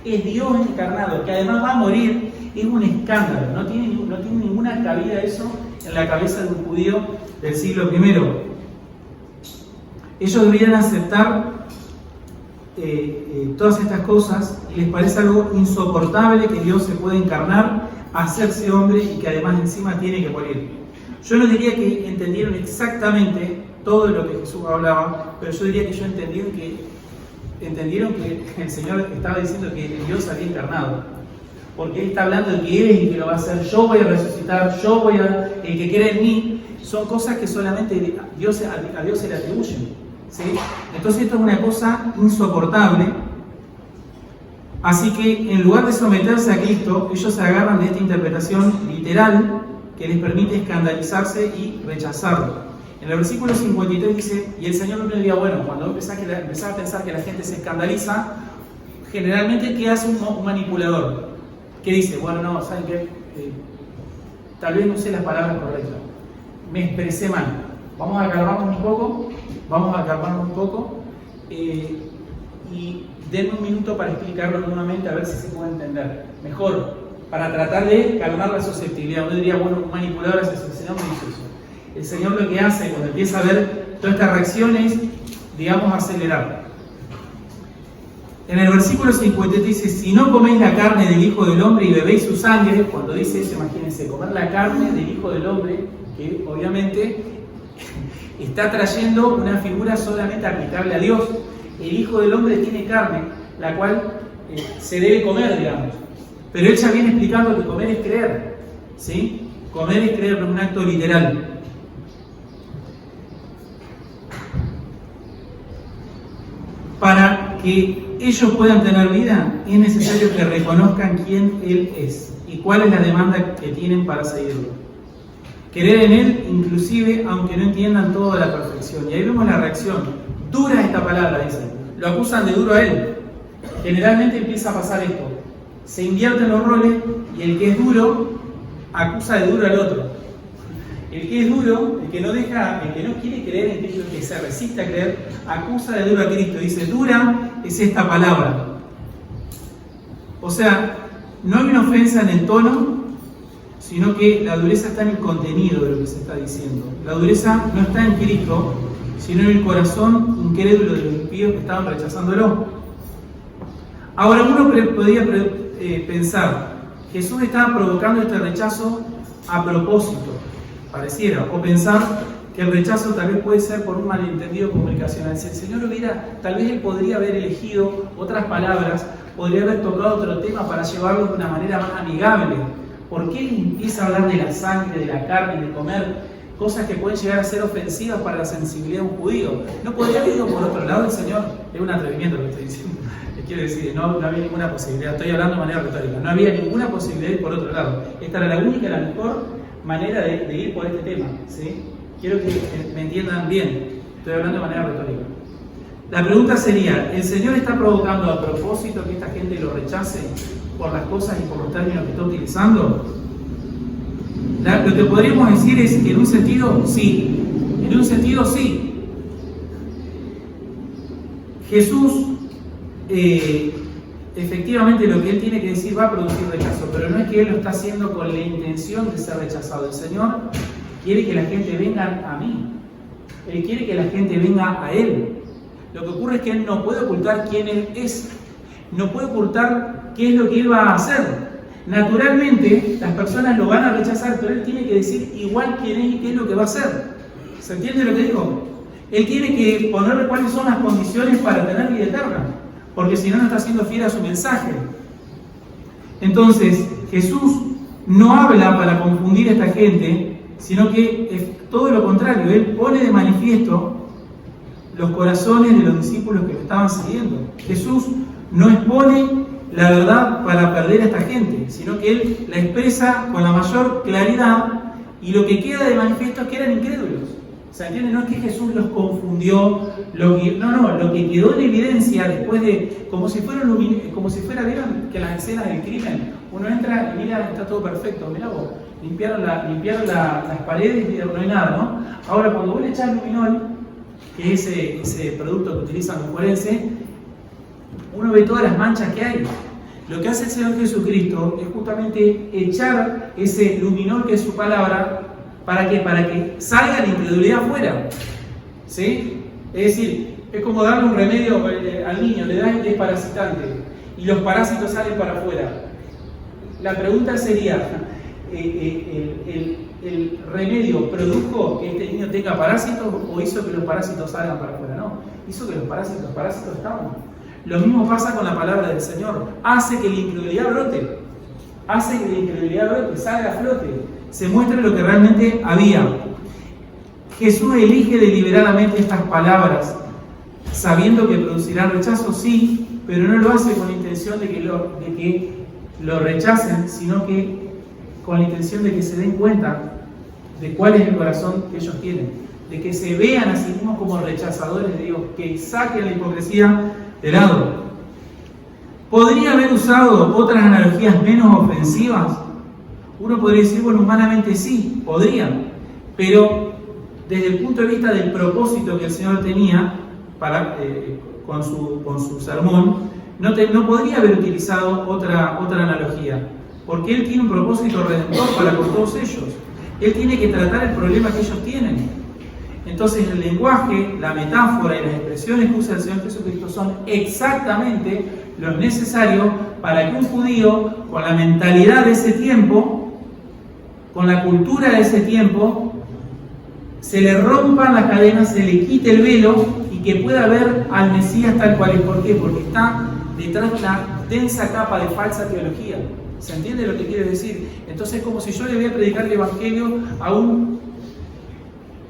Speaker 2: es Dios encarnado, que además va a morir, es un escándalo, no tiene ninguna cabida eso en la cabeza de un judío del siglo I. Ellos deberían aceptar todas estas cosas y les parece algo insoportable que Dios se pueda encarnar, hacerse hombre y que además encima tiene que morir. Yo no diría que entendieron exactamente todo lo que Jesús hablaba, pero yo diría que ellos entendieron que el Señor estaba diciendo que Dios había encarnado, porque Él está hablando de que Él es el que lo va a hacer, yo voy a resucitar, el que cree en mí. Son cosas que solamente a Dios se le atribuyen, ¿sí? Entonces esto es una cosa insoportable. Así que en lugar de someterse a Cristo, ellos se agarran de esta interpretación literal que les permite escandalizarse y rechazarlo. En el versículo 53 dice, y el Señor no diría, bueno, cuando empezás a pensar que la gente se escandaliza, generalmente, ¿qué hace un manipulador? Que dice, bueno, no, ¿saben qué? Tal vez no usé las palabras correctas, me expresé mal, vamos a calmarnos un poco, y denme un minuto para explicarlo nuevamente a ver si se puede entender mejor, para tratar de calmar la susceptibilidad. Uno diría, bueno, un manipulador hace eso. El Señor no hizo eso. El Señor lo que hace cuando empieza a ver todas estas reacciones, digamos, acelerar. En el versículo 53 dice, si no coméis la carne del Hijo del Hombre y bebéis su sangre, cuando dice eso, imagínense, comer la carne del Hijo del Hombre, que obviamente está trayendo una figura solamente aplicable a Dios. El Hijo del Hombre tiene carne, la cual se debe comer, digamos. Pero él ya viene explicando que comer es creer, ¿sí? Comer es creer, no es un acto literal. que ellos puedan tener vida, es necesario que reconozcan quién Él es y cuál es la demanda que tienen para seguirlo. Querer en Él, inclusive, aunque no entiendan todo a la perfección. Y ahí vemos la reacción. Dura esta palabra, dicen. Lo acusan de duro a Él. Generalmente empieza a pasar esto. Se invierten los roles y el que es duro acusa de duro al otro. El que es duro, el que no quiere creer en Cristo, el que se resiste a creer, acusa de duro a Cristo. Dice, dura es esta palabra. O sea, no hay una ofensa en el tono, sino que la dureza está en el contenido de lo que se está diciendo. La dureza no está en Cristo, sino en el corazón incrédulo de los impíos que estaban rechazándolo. Ahora uno podría pensar, Jesús estaba provocando este rechazo a propósito, pareciera, o pensar que el rechazo tal vez puede ser por un malentendido comunicacional. Si el Señor tal vez Él podría haber elegido otras palabras, podría haber tocado otro tema para llevarlo de una manera más amigable. ¿Por qué Él empieza a hablar de la sangre, de la carne, de comer cosas que pueden llegar a ser ofensivas para la sensibilidad de un judío? ¿No podría haber ido por otro lado el Señor? Es un atrevimiento lo que estoy diciendo. Quiero decir, no había ninguna posibilidad, estoy hablando de manera retórica, no había ninguna posibilidad de ir por otro lado. Esta era la única, la mejor manera de ir por este tema, ¿sí? Quiero que me entiendan bien, estoy hablando de manera retórica. La pregunta sería, ¿el Señor está provocando a propósito que esta gente lo rechace por las cosas y por los términos que está utilizando? Lo que podríamos decir es que en un sentido sí, en un sentido sí. Jesús efectivamente lo que Él tiene que decir va a producir rechazo, pero no es que Él lo está haciendo con la intención de ser rechazado. El Señor quiere que la gente venga a mí. Él quiere que la gente venga a Él. Lo que ocurre es que Él no puede ocultar quién Él es. No puede ocultar qué es lo que Él va a hacer. Naturalmente, las personas lo van a rechazar, pero Él tiene que decir igual quién es y qué es lo que va a hacer. ¿Se entiende lo que digo? Él tiene que ponerle cuáles son las condiciones para tener vida eterna, porque si no, no está siendo fiel a su mensaje. Entonces, Jesús no habla para confundir a esta gente, sino que es todo lo contrario. Él pone de manifiesto los corazones de los discípulos que lo estaban siguiendo. Jesús no expone la verdad para perder a esta gente, sino que Él la expresa con la mayor claridad, y lo que queda de manifiesto es que eran incrédulos. ¿Se entiende? No es que Jesús los confundió, lo que quedó en evidencia después de, como si fuera, ¿vieron que las escenas del crimen, uno entra y mira, está todo perfecto, mirá vos, limpiaron las paredes y no hay nada, ¿no? Ahora, cuando vos le echás luminol, que es ese producto que utilizan los forenses, uno ve todas las manchas que hay. Lo que hace el Señor Jesucristo es justamente echar ese luminol que es su palabra. ¿Para qué? Para que salga la incredulidad afuera. ¿Sí? Es decir, es como darle un remedio al niño, le das el desparasitante y los parásitos salen para afuera. La pregunta sería, ¿el remedio produjo que este niño tenga parásitos o hizo que los parásitos salgan para afuera? No, hizo que los parásitos estaban. Lo mismo pasa con la palabra del Señor. Hace que la incredulidad brote. Hace que la incredulidad brote, salga a flote. Se muestre lo que realmente había. Jesús elige deliberadamente estas palabras, sabiendo que producirán rechazo, sí, pero no lo hace con la intención de que lo rechacen, sino que con la intención de que se den cuenta de cuál es el corazón que ellos tienen, de que se vean a sí mismos como rechazadores de Dios, que saquen la hipocresía de lado. ¿Podría haber usado otras analogías menos ofensivas? Uno podría decir, bueno, humanamente sí, podría, pero desde el punto de vista del propósito que el Señor tenía con su sermón, no podría haber utilizado otra analogía, porque Él tiene un propósito redentor para con todos ellos. Él tiene que tratar el problema que ellos tienen. Entonces el lenguaje, la metáfora y las expresiones que usa el Señor Jesucristo son exactamente lo necesario para que un judío, con la mentalidad de ese tiempo, con la cultura de ese tiempo, se le rompan las cadenas, se le quite el velo y que pueda ver al Mesías tal cual es. ¿Por qué? Porque está detrás de una densa capa de falsa teología. ¿Se entiende lo que quiero decir? Entonces es como si yo le voy a predicar el Evangelio a un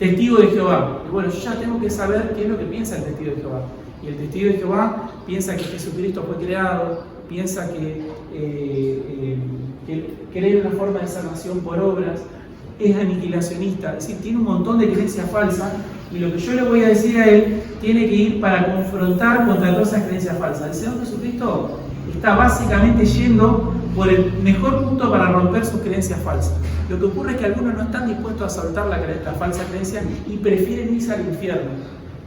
Speaker 2: testigo de Jehová. Y bueno, yo ya tengo que saber qué es lo que piensa el testigo de Jehová.
Speaker 1: Y el testigo de Jehová piensa que Jesucristo fue creado, piensa que cree en una forma de salvación por obras, es aniquilacionista, es decir, tiene un montón de creencias falsas, y lo que yo le voy a decir a él tiene que ir para confrontar contra todas esas creencias falsas. El Señor Jesucristo está básicamente yendo por el mejor punto para romper sus creencias falsas. Lo que ocurre es que algunos no están dispuestos a soltar la falsa creencia y prefieren irse al infierno.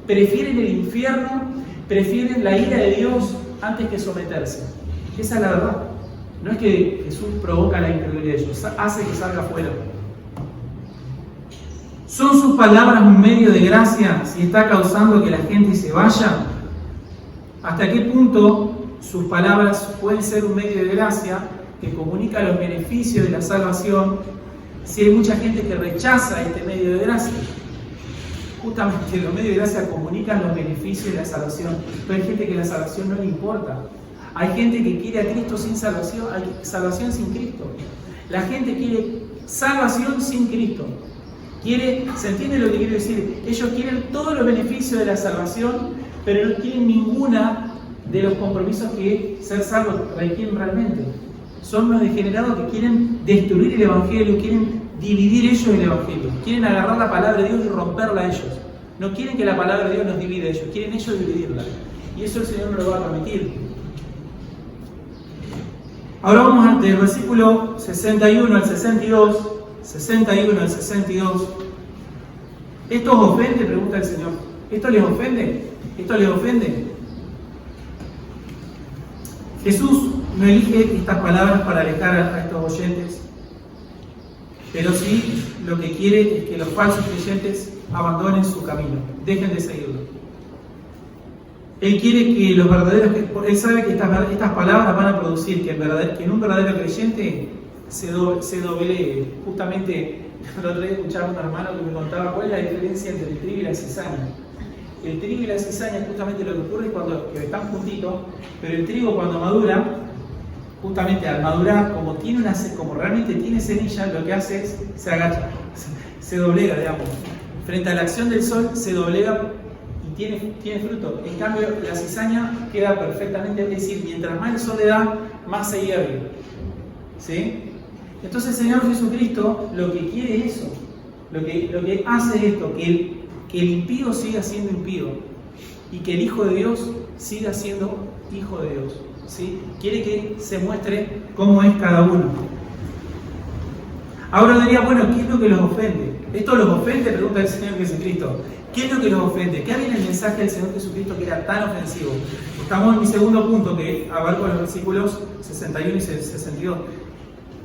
Speaker 1: Prefieren el infierno, prefieren la ira de Dios antes que someterse. Esa es la verdad. No es que Jesús provoca la incredulidad de ellos, hace que salga afuera. ¿Son sus palabras un medio de gracia si está causando que la gente se vaya? ¿Hasta qué punto sus palabras pueden ser un medio de gracia que comunica los beneficios de la salvación si hay mucha gente que rechaza este medio de gracia? Justamente los medios de gracia comunican los beneficios de la salvación, pero hay gente que la salvación no le importa. Hay gente que quiere a Cristo sin salvación, hay salvación sin Cristo. La gente quiere salvación sin Cristo. ¿Se entiende lo que quiero decir? Ellos quieren todos los beneficios de la salvación, pero no quieren ninguna de los compromisos que ser salvos requieren realmente. Son los degenerados que quieren destruir el Evangelio, quieren dividir ellos el Evangelio, quieren agarrar la palabra de Dios y romperla ellos. No quieren que la palabra de Dios nos divida a ellos, quieren ellos dividirla. Y eso el Señor no lo va a permitir. Ahora vamos del versículo 61 al 62. 61 al 62. ¿Esto os ofende? Pregunta el Señor. ¿Esto les ofende? ¿Esto les ofende? Jesús no elige estas palabras para alejar a estos oyentes, pero sí lo que quiere es que los falsos creyentes abandonen su camino, dejen de seguirlo. Él quiere que los verdaderos, él sabe que estas palabras van a producir que en un verdadero creyente se doblegue. Justamente el otro día escuchaba a un hermano que me contaba cuál es la diferencia entre el trigo y la cizaña. El trigo y la cizaña, justamente lo que ocurre es cuando están juntitos, pero el trigo cuando madura, justamente al madurar, como realmente tiene semilla, lo que hace es se agacha, se doblega, digamos. Frente a la acción del sol se doblega y tiene fruto. En cambio, la cizaña queda perfectamente, es decir, mientras más el sol le da, más se hierve. ¿Sí? Entonces el Señor Jesucristo lo que quiere es eso, lo que hace es esto, que el impío siga siendo impío y que el Hijo de Dios siga siendo Hijo de Dios. ¿Sí? Quiere que se muestre cómo es cada uno. Ahora diría, bueno, ¿qué es lo que los ofende? ¿Esto los ofende? Pregunta el Señor Jesucristo. ¿Qué es lo que los ofende? ¿Qué había en el mensaje del Señor Jesucristo que era tan ofensivo? Estamos en mi segundo punto, que abarco los versículos 61 y 62.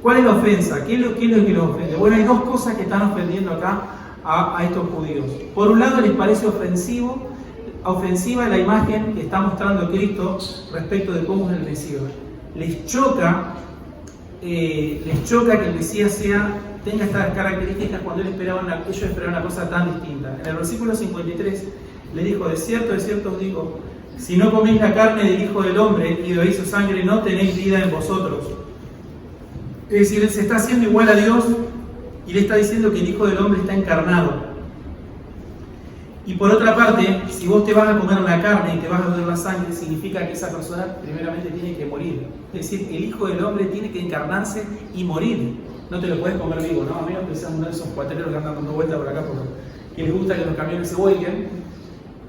Speaker 1: ¿Cuál es la ofensa? ¿Qué es lo que los ofende? Bueno, hay dos cosas que están ofendiendo acá a estos judíos. Por un lado, les parece ofensiva la imagen que está mostrando Cristo respecto de cómo es el Mesías. Les choca que el Mesías tenga estas características cuando ellos esperaban una cosa tan distinta. En el versículo 53 le dijo: de cierto os digo, si no coméis la carne del Hijo del Hombre y bebéis su sangre, no tenéis vida en vosotros. Es decir, él se está haciendo igual a Dios y le está diciendo que el Hijo del Hombre está encarnado. Y por otra parte, si vos te vas a comer la carne y te vas a beber la sangre, significa que esa persona primeramente tiene que morir. Es decir, el Hijo del Hombre tiene que encarnarse y morir. No te lo puedes comer vivo, ¿no? A menos que sean uno de esos cuatreros que andan dando vueltas por acá porque les gusta que los camiones se vuelquen.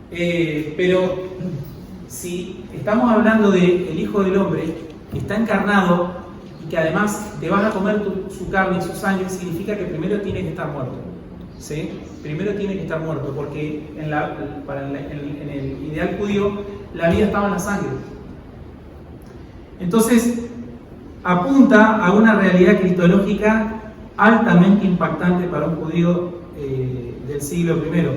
Speaker 1: Pero si estamos hablando del Hijo del Hombre que está encarnado y que además te vas a comer su carne y su sangre, significa que primero tiene que estar muerto. ¿Sí? Primero tiene que estar muerto, porque en el ideal judío la vida estaba en la sangre. Entonces apunta a una realidad cristológica altamente impactante para un judío del siglo I.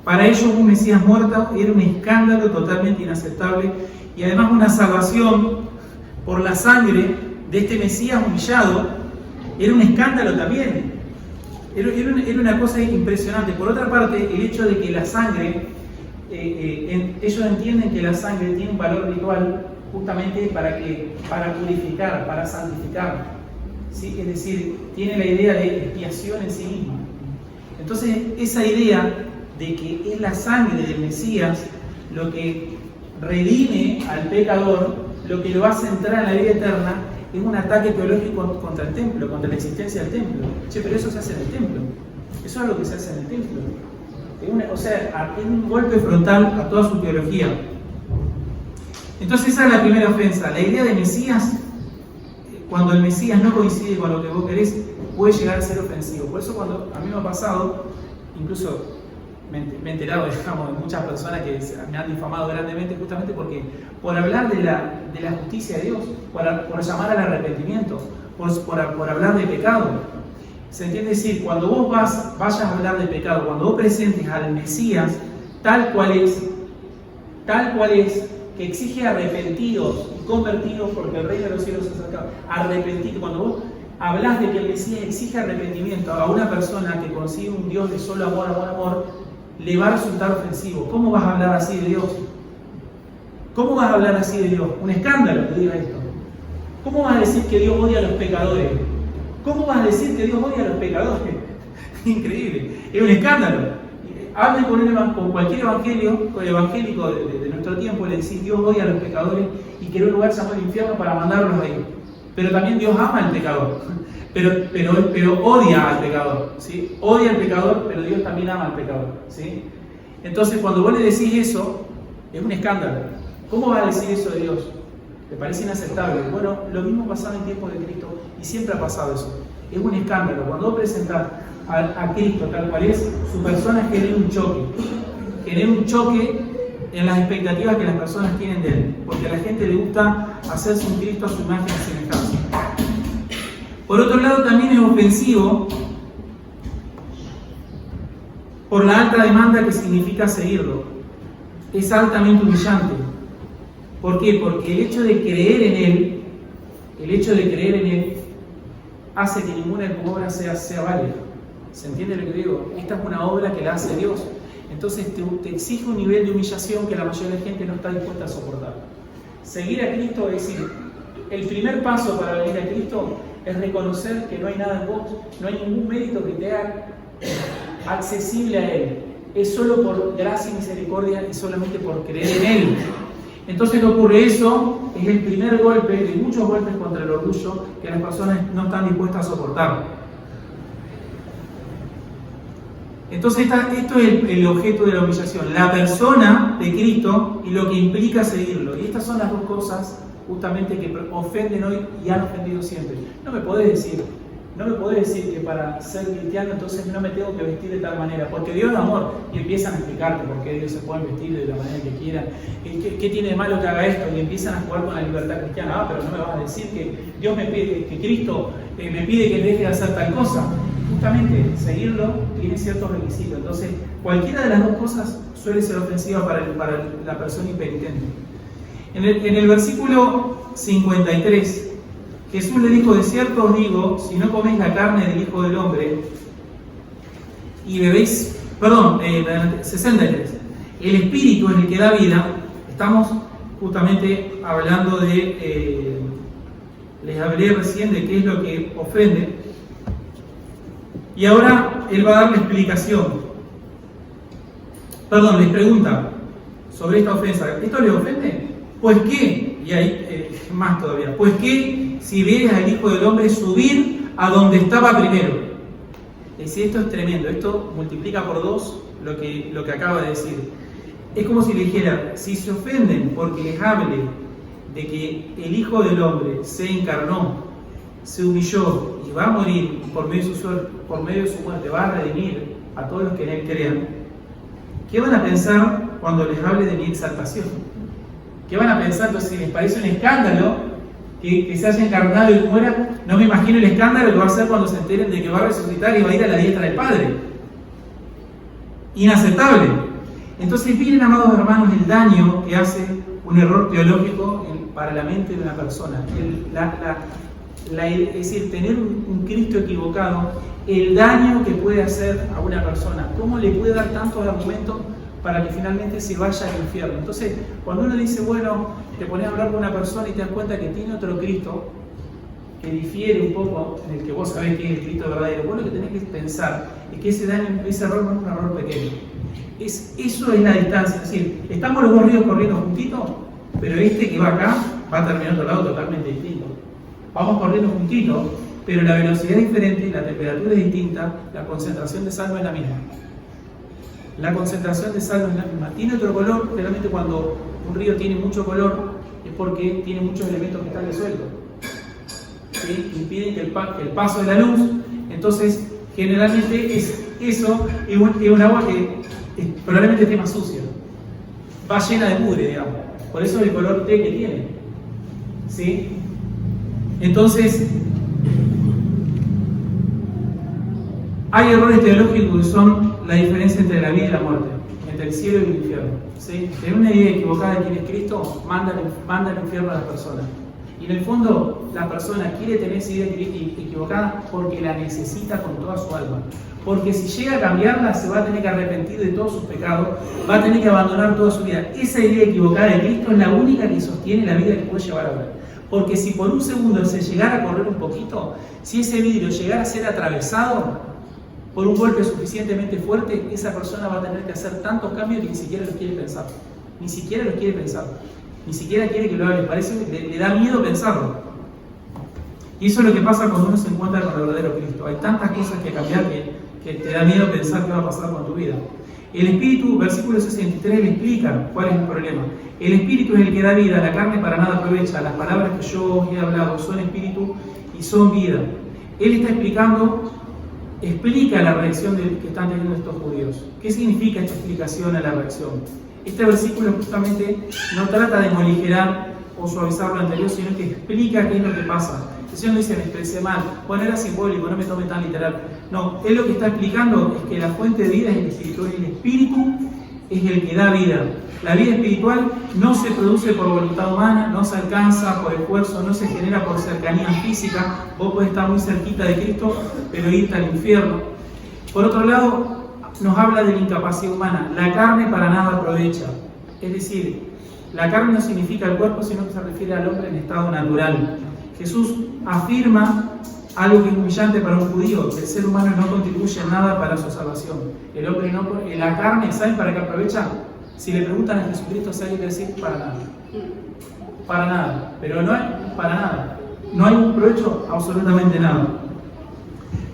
Speaker 1: Para ellos un Mesías muerto era un escándalo totalmente inaceptable, y además una salvación por la sangre de este Mesías humillado era un escándalo también. Era una cosa impresionante. Por otra parte, el hecho de que la sangre, ellos entienden que la sangre tiene un valor ritual justamente para purificar, para santificar. ¿Sí? Es decir, tiene la idea de expiación en sí misma. Entonces, esa idea de que es la sangre del Mesías lo que
Speaker 2: redime al pecador, lo que lo va a centrar en la vida eterna es un ataque teológico contra el templo, contra la existencia del templo. Che, pero eso se hace en el templo. Eso es lo que se hace en el templo. Es un golpe frontal a toda su teología. Entonces esa es la primera ofensa. La idea de Mesías, cuando el Mesías no coincide con lo que vos querés, puede llegar a ser ofensivo. Por eso cuando a mí me ha pasado, incluso me he enterado, digamos, de muchas personas que me han difamado grandemente justamente porque por hablar de la justicia de Dios, por llamar al arrepentimiento, por hablar de pecado. ¿Se entiende? Es decir, cuando vos vayas a hablar de pecado, cuando vos presentes al Mesías tal cual es, que exige arrepentidos y convertidos porque el reino de los cielos se ha acercado, arrepentidos, cuando vos hablas de que el Mesías exige arrepentimiento a una persona que consigue un Dios de solo amor, amor, amor, le va a resultar ofensivo. ¿Cómo vas a hablar así de Dios? ¿Cómo vas a hablar así de Dios? Un escándalo que diga esto. ¿Cómo vas a decir que Dios odia a los pecadores? ¿Cómo vas a decir que Dios odia a los pecadores? Increíble, es un escándalo. Hablen con cualquier evangélico de nuestro tiempo, le decís Dios odia a los pecadores y quiere un lugar llamado infierno para mandarlos ahí. Pero también Dios ama al pecador, pero odia al pecador, ¿sí? Odia al pecador, pero Dios también ama al pecador, ¿sí? Entonces cuando vos le decís eso, es un escándalo. ¿Cómo vas a decir eso de Dios? ¿Te parece inaceptable? Bueno, lo mismo pasaba en tiempos de Cristo y siempre ha pasado eso. Es un escándalo. Cuando vos presentás a Cristo tal cual es, su persona genera un choque en las expectativas que las personas tienen de él, porque a la gente le gusta hacerse un Cristo a su imagen y semejanza. Por otro lado, también es ofensivo por la alta demanda que significa seguirlo. Es altamente humillante. ¿Por qué? Porque el hecho de creer en Él, hace que ninguna de tus obras sea válida. ¿Se entiende lo que digo? Esta es una obra que la hace Dios. Entonces te exige un nivel de humillación que la mayoría de la gente no está dispuesta a soportar. Seguir a Cristo es decir, el primer paso para venir a Cristo es reconocer que no hay nada en vos, no hay ningún mérito que te haga accesible a Él. Es solo por gracia y misericordia y solamente por creer en Él. Entonces, ¿qué ocurre? Eso es el primer golpe de muchos golpes contra el orgullo que las personas no están dispuestas a soportar. Entonces, esto es el objeto de la humillación, la persona de Cristo y lo que implica seguirlo. Y estas son las dos cosas justamente que ofenden hoy y han ofendido siempre. No me podés decir que para ser cristiano entonces no me tengo que vestir de tal manera, porque Dios es amor, y empiezan a explicarte por qué Dios se puede vestir de la manera que quieran, qué tiene de malo que haga esto, y empiezan a jugar con la libertad cristiana. Pero no me vas a decir que Dios me pide, que Cristo me pide que deje de hacer tal cosa. Justamente seguirlo tiene ciertos requisitos. Entonces cualquiera de las dos cosas suele ser ofensiva para la persona impenitente. En el versículo 53, Jesús le dijo: de cierto os digo, si no coméis la carne del Hijo del Hombre y bebéis, 63, el Espíritu es el que da vida. Estamos justamente hablando de, les hablé recién de qué es lo que ofende, y ahora Él va a dar la explicación. Les pregunta sobre esta ofensa: ¿esto le ofende? Pues qué, y hay más todavía, pues qué si vieres al Hijo del Hombre subir a donde estaba primero. Es decir, esto es tremendo, esto multiplica por 2 lo que acaba de decir. Es como si le dijera: si se ofenden porque les hable de que el Hijo del Hombre se encarnó, se humilló y va a morir, por medio de su muerte va a redimir a todos los que en Él crean, ¿qué van a pensar cuando les hable de mi exaltación? ¿Qué van a pensar? Entonces, si les parece un escándalo que se haya encarnado y muera, no me imagino el escándalo que va a hacer cuando se enteren de que va a resucitar y va a ir a la diestra del Padre. Inaceptable. Entonces, miren, amados hermanos, el daño que hace un error teológico para la mente de una persona. Es decir, tener un Cristo equivocado, el daño que puede hacer a una persona, cómo le puede dar tantos argumentos para que finalmente se vaya al infierno. Entonces, cuando uno dice, bueno, te pones a hablar con una persona y te das cuenta que tiene otro Cristo, que difiere un poco, en el que vos sabés que es el Cristo verdadero, vos lo que tenés que pensar es que ese error no es un error pequeño. Eso es la distancia, es decir, estamos los dos ríos corriendo juntitos, pero este que va acá va a terminar otro lado totalmente distinto. Vamos corriendo juntitos, pero la velocidad es diferente, la temperatura es distinta, la concentración de salvo es la misma. La concentración de salvo es la misma. Tiene otro color, generalmente cuando un río tiene mucho color es porque tiene muchos elementos que están resueltos, ¿sí? Impiden que el paso de la luz. Entonces, generalmente es un agua que probablemente esté más sucia, va llena de mugre, digamos. Por eso el color té que tiene, ¿sí? Entonces, hay errores teológicos que son la diferencia entre la vida y la muerte, entre el cielo y el infierno, ¿sí? Tener una idea equivocada de quién es Cristo manda al infierno a las personas. Y en el fondo, la persona quiere tener esa idea equivocada porque la necesita con toda su alma. Porque si llega a cambiarla, se va a tener que arrepentir de todos sus pecados, va a tener que abandonar toda su vida. Esa idea equivocada de Cristo es la única que sostiene la vida que puede llevar ahora. Porque si por un segundo se llegara a correr un poquito, si ese vidrio llegara a ser atravesado por un golpe suficientemente fuerte, esa persona va a tener que hacer tantos cambios que ni siquiera los quiere pensar. Ni siquiera los quiere pensar. Ni siquiera quiere que lo haga. Les parece que le da miedo pensarlo. Y eso es lo que pasa cuando uno se encuentra con el verdadero Cristo. Hay tantas cosas que cambiar que te da miedo pensar qué va a pasar con tu vida. El Espíritu, versículo 63, le explica cuál es el problema. El Espíritu es el que da vida, la carne para nada aprovecha. Las palabras que yo os he hablado son Espíritu y son vida. Él está explica la reacción que están teniendo estos judíos. ¿Qué significa esta explicación a la reacción? Este versículo justamente no trata de moligerar o suavizar lo anterior, sino que explica qué es lo que pasa. El Señor no dice, me expresé mal, bueno, era simbólico, no me tome tan literal. No, Él lo que está explicando es que la fuente de vida es el Espíritu. El Espíritu es el que da vida. La vida espiritual no se produce por voluntad humana, no se alcanza por esfuerzo, no se genera por cercanía física. Vos podés estar muy cerquita de Cristo, pero irte al infierno. Por otro lado, nos habla de la incapacidad humana. La carne para nada aprovecha. Es decir, la carne no significa el cuerpo, sino que se refiere al hombre en estado natural. Jesús afirma algo que es humillante para un judío, que el ser humano no contribuye en nada para su salvación. El hombre no, la carne, ¿saben para qué aprovecha? Si le preguntan a Jesucristo, ¿sabe qué decir? Para nada. Para nada. Pero no hay para nada. No hay un provecho, absolutamente nada.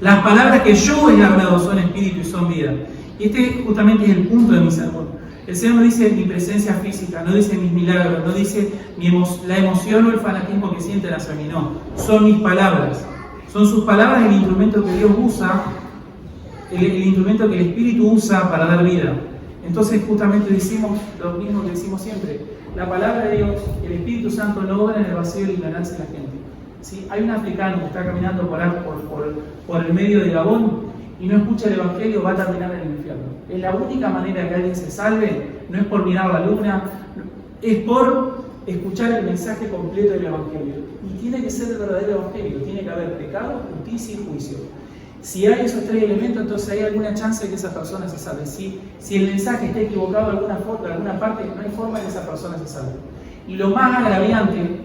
Speaker 2: Las palabras que yo he hablado son espíritu y son vida. Y este justamente es el punto de mi sermón. El Señor no dice mi presencia física, no dice mis milagros, no dice la emoción o el fanatismo que sienten hacia mí, no. Son mis palabras. Son sus palabras el instrumento que Dios usa, el instrumento que el Espíritu usa para dar vida. Entonces justamente decimos lo mismo que decimos siempre. La palabra de Dios, el Espíritu Santo no obra en el vacío de la ignorancia de la gente. ¿Sí? Hay un africano que está caminando por el medio de Gabón y no escucha el Evangelio, va a terminar en el infierno. Es la única manera que alguien se salve, no es por mirar la luna, es por escuchar el mensaje completo del Evangelio. Y tiene que ser el verdadero Evangelio, tiene que haber pecado, justicia y juicio. Si hay esos tres elementos, entonces hay alguna chance de que esa persona se salve. Si el mensaje está equivocado de alguna parte, no hay forma de que esa persona se salve. Y lo más agraviante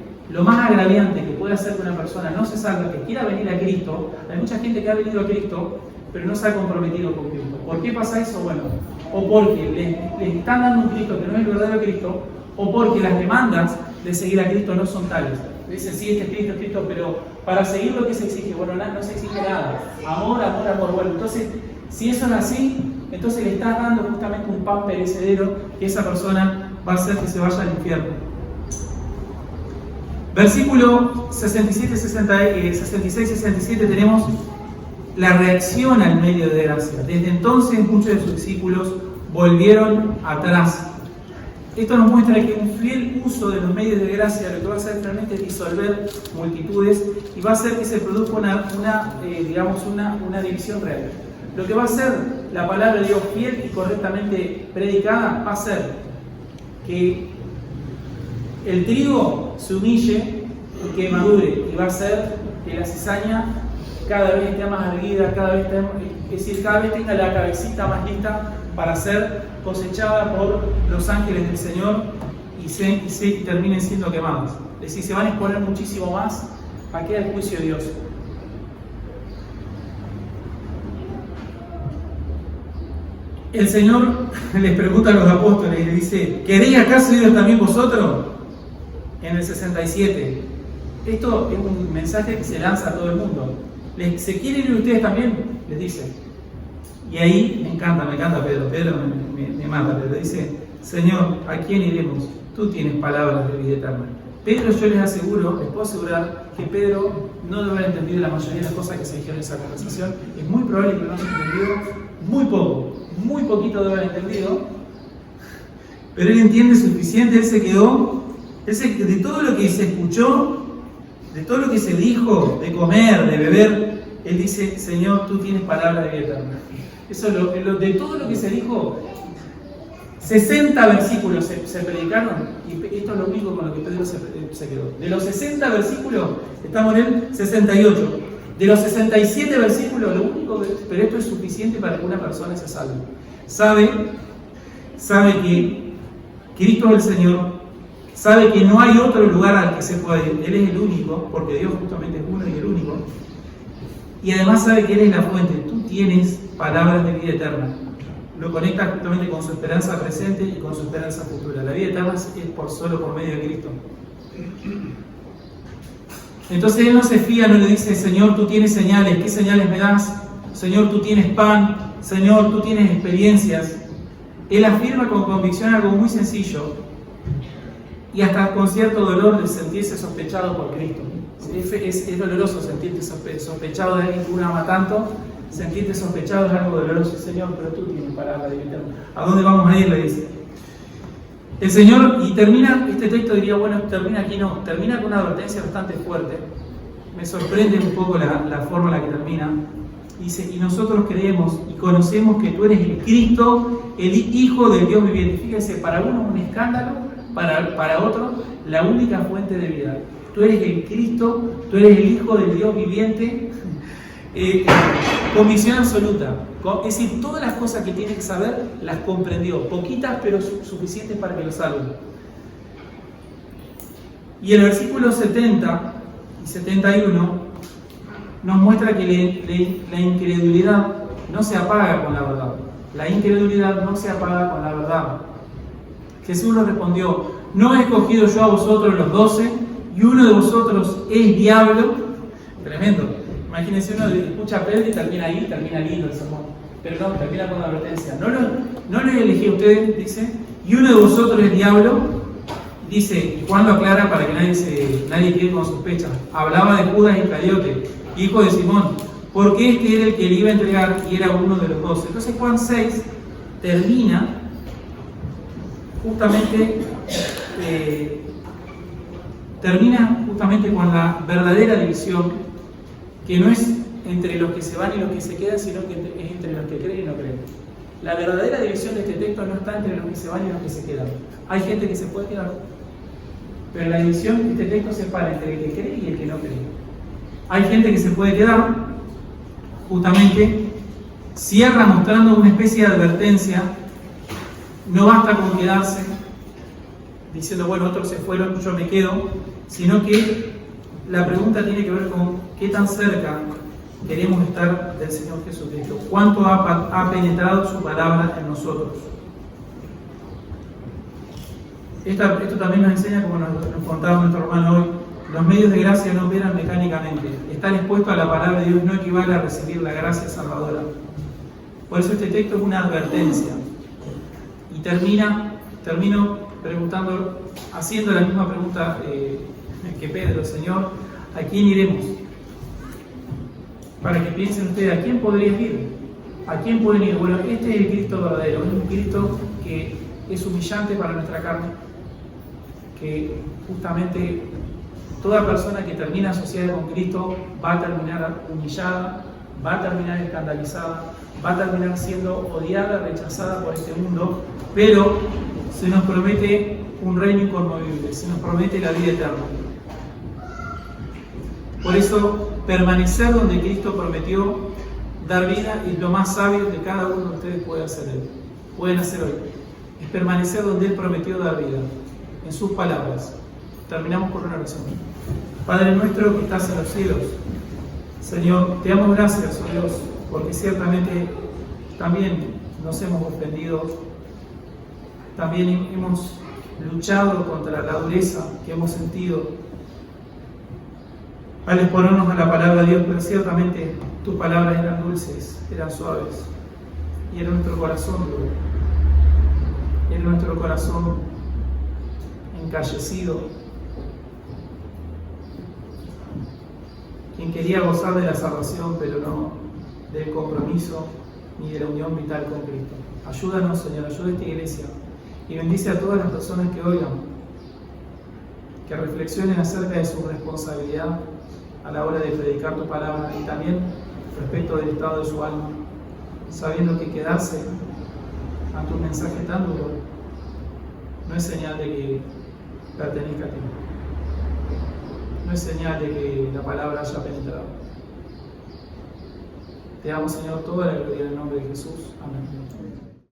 Speaker 2: que puede hacer que una persona no se salve, que quiera venir a Cristo, hay mucha gente que ha venido a Cristo, pero no se ha comprometido con Cristo. ¿Por qué pasa eso? Bueno, o porque les están dando un Cristo que no es el verdadero Cristo, o porque las demandas de seguir a Cristo no son tales. Dicen, sí, este es Cristo, pero para seguir lo que se exige, bueno, no se exige nada. Amor. Bueno, entonces, si eso es así, entonces le estás dando justamente un pan perecedero que esa persona va a hacer que se vaya al infierno. Versículo 66-67 tenemos la reacción al medio de gracia. Desde entonces muchos de sus discípulos volvieron atrás. Esto nos muestra que un fiel uso de los medios de gracia lo que va a hacer realmente es disolver multitudes y va a hacer que se produzca una división real. Lo que va a hacer la palabra de Dios fiel y correctamente predicada va a ser que el trigo se humille y que madure, y va a hacer que la cizaña cada vez esté más erguida, cada vez tenga la cabecita más lista para ser cosechada por los ángeles del Señor y terminen siendo quemados. Es decir, se van a exponer muchísimo más
Speaker 1: ¿Para qué el juicio de Dios?
Speaker 2: El Señor les pregunta a los apóstoles y les dice, ¿queréis acaso ir también vosotros? En el 67. Esto es un mensaje que se lanza a todo el mundo. ¿Se quieren ir ustedes también? Les dice. Y ahí me encanta Pedro. Pedro me mata, pero dice, Señor, ¿a quién iremos? Tú tienes palabras de vida eterna. Pedro, yo les puedo asegurar que Pedro no debe haber entendido la mayoría de las cosas que se dijeron en esa conversación. Es muy probable que no haya entendido, muy poquito debe haber entendido, pero él entiende suficiente, él se quedó, de todo lo que se escuchó, de todo lo que se dijo, de comer, de beber, él dice, Señor, tú tienes palabra de vida eterna. Eso de todo lo que se dijo, 60 versículos se predicaron, y esto es lo único con lo que Pedro se quedó. De los 60 versículos, estamos en el 68. De los 67 versículos, lo único pero esto es suficiente para que una persona se salve. Sabe que Cristo es el Señor, sabe que no hay otro lugar al que se pueda ir. Él es el único, porque Dios justamente es uno y el único. Y además sabe que Él es la fuente. Tú tienes palabras de vida eterna. Lo conecta justamente con su esperanza presente y con su esperanza futura. La vida eterna es solo por medio de Cristo. Entonces Él no se fía, no le dice, Señor, tú tienes señales, ¿qué señales me das? Señor, tú tienes pan, Señor, tú tienes experiencias. Él afirma con convicción algo muy sencillo y hasta con cierto dolor de sentirse sospechado por Cristo. Es doloroso sentirte sospechado de alguien que uno ama tanto, sentirte sospechado es algo doloroso. Señor, pero tú tienes palabra de vida eterna. ¿A dónde vamos a ir? Le dice. El Señor, y termina, este texto diría, bueno, termina aquí, no, termina con una advertencia bastante fuerte. Me sorprende un poco la forma en la que termina. Dice, y nosotros creemos y conocemos que tú eres el Cristo, el Hijo del Dios viviente. Fíjense, para uno un escándalo, para otro la única fuente de vida. Tú eres el Cristo, tú eres el Hijo del Dios viviente. Convicción absoluta. Es decir, todas las cosas que tiene que saber las comprendió, poquitas pero suficientes para que lo salven. Y el versículo 70 y 71 nos muestra que la incredulidad no se apaga con la verdad. La incredulidad no se apaga con la verdad. Jesús le respondió, ¿no he escogido yo a vosotros los 12 y uno de vosotros es diablo? Tremendo. Imagínense, uno escucha a Pedro y termina lindo el sermón. Pero no, termina con una advertencia. No lo elegí a ustedes, dice, y uno de vosotros es diablo. Dice, y Juan lo aclara para que nadie quede con sospechas. Hablaba de Judas Iscariote, hijo de Simón, porque este era el que le iba a entregar y era uno de los 12. Entonces Juan 6 termina justamente con la verdadera división, que no es entre los que se van y los que se quedan, sino que es entre los que creen y no creen. La verdadera división de este texto no está entre los que se van y los que se quedan. Hay gente que se puede quedar, pero la división de este texto separa entre el que cree y el que no cree. Hay gente que se puede quedar, justamente cierra mostrando una especie de advertencia. No basta con quedarse diciendo, bueno, otros se fueron, yo me quedo, sino que la pregunta tiene que ver con qué tan cerca queremos estar del Señor Jesucristo. ¿Cuánto ha penetrado su palabra en nosotros? Esto también nos enseña, como nos contaba nuestro hermano hoy, los medios de gracia no operan mecánicamente. Estar expuesto a la palabra de Dios no equivale a recibir la gracia salvadora. Por eso este texto es una advertencia. Y termino preguntando, haciendo la misma pregunta que Pedro, Señor, ¿a quién iremos? Para que piensen ustedes, ¿a quién podrías ir? ¿A quién pueden ir? Bueno, este es el Cristo verdadero, es un Cristo que es humillante para nuestra carne, que justamente toda persona que termina asociada con Cristo va a terminar humillada, va a terminar escandalizada, va a terminar siendo odiada, rechazada por este mundo, pero se nos promete un reino inconmovible, se nos promete la vida eterna. Por eso, permanecer donde Cristo prometió dar vida es lo más sabio que cada uno de ustedes pueden hacer hoy. Es permanecer donde Él prometió dar vida, en sus palabras. Terminamos por una oración. Padre nuestro que estás en los cielos, Señor, te damos gracias, oh Dios, porque ciertamente también nos hemos ofendido, también hemos luchado contra la dureza que hemos sentido al exponernos a la palabra de Dios, pero ciertamente tus palabras eran dulces, eran suaves, y era nuestro corazón duro, era nuestro corazón encallecido, quien quería gozar de la salvación, pero no del compromiso ni de la unión vital con Cristo. Ayúdanos, Señor, ayuda a esta iglesia y bendice a todas las personas que oigan, que reflexionen acerca de su responsabilidad a la hora de predicar tu palabra y también respecto del estado de su alma, sabiendo que quedarse ante un mensaje tan duro no es señal de que pertenezca a ti, no es señal de que la palabra haya penetrado. Te damos, Señor, toda la gloria en el nombre de Jesús. Amén.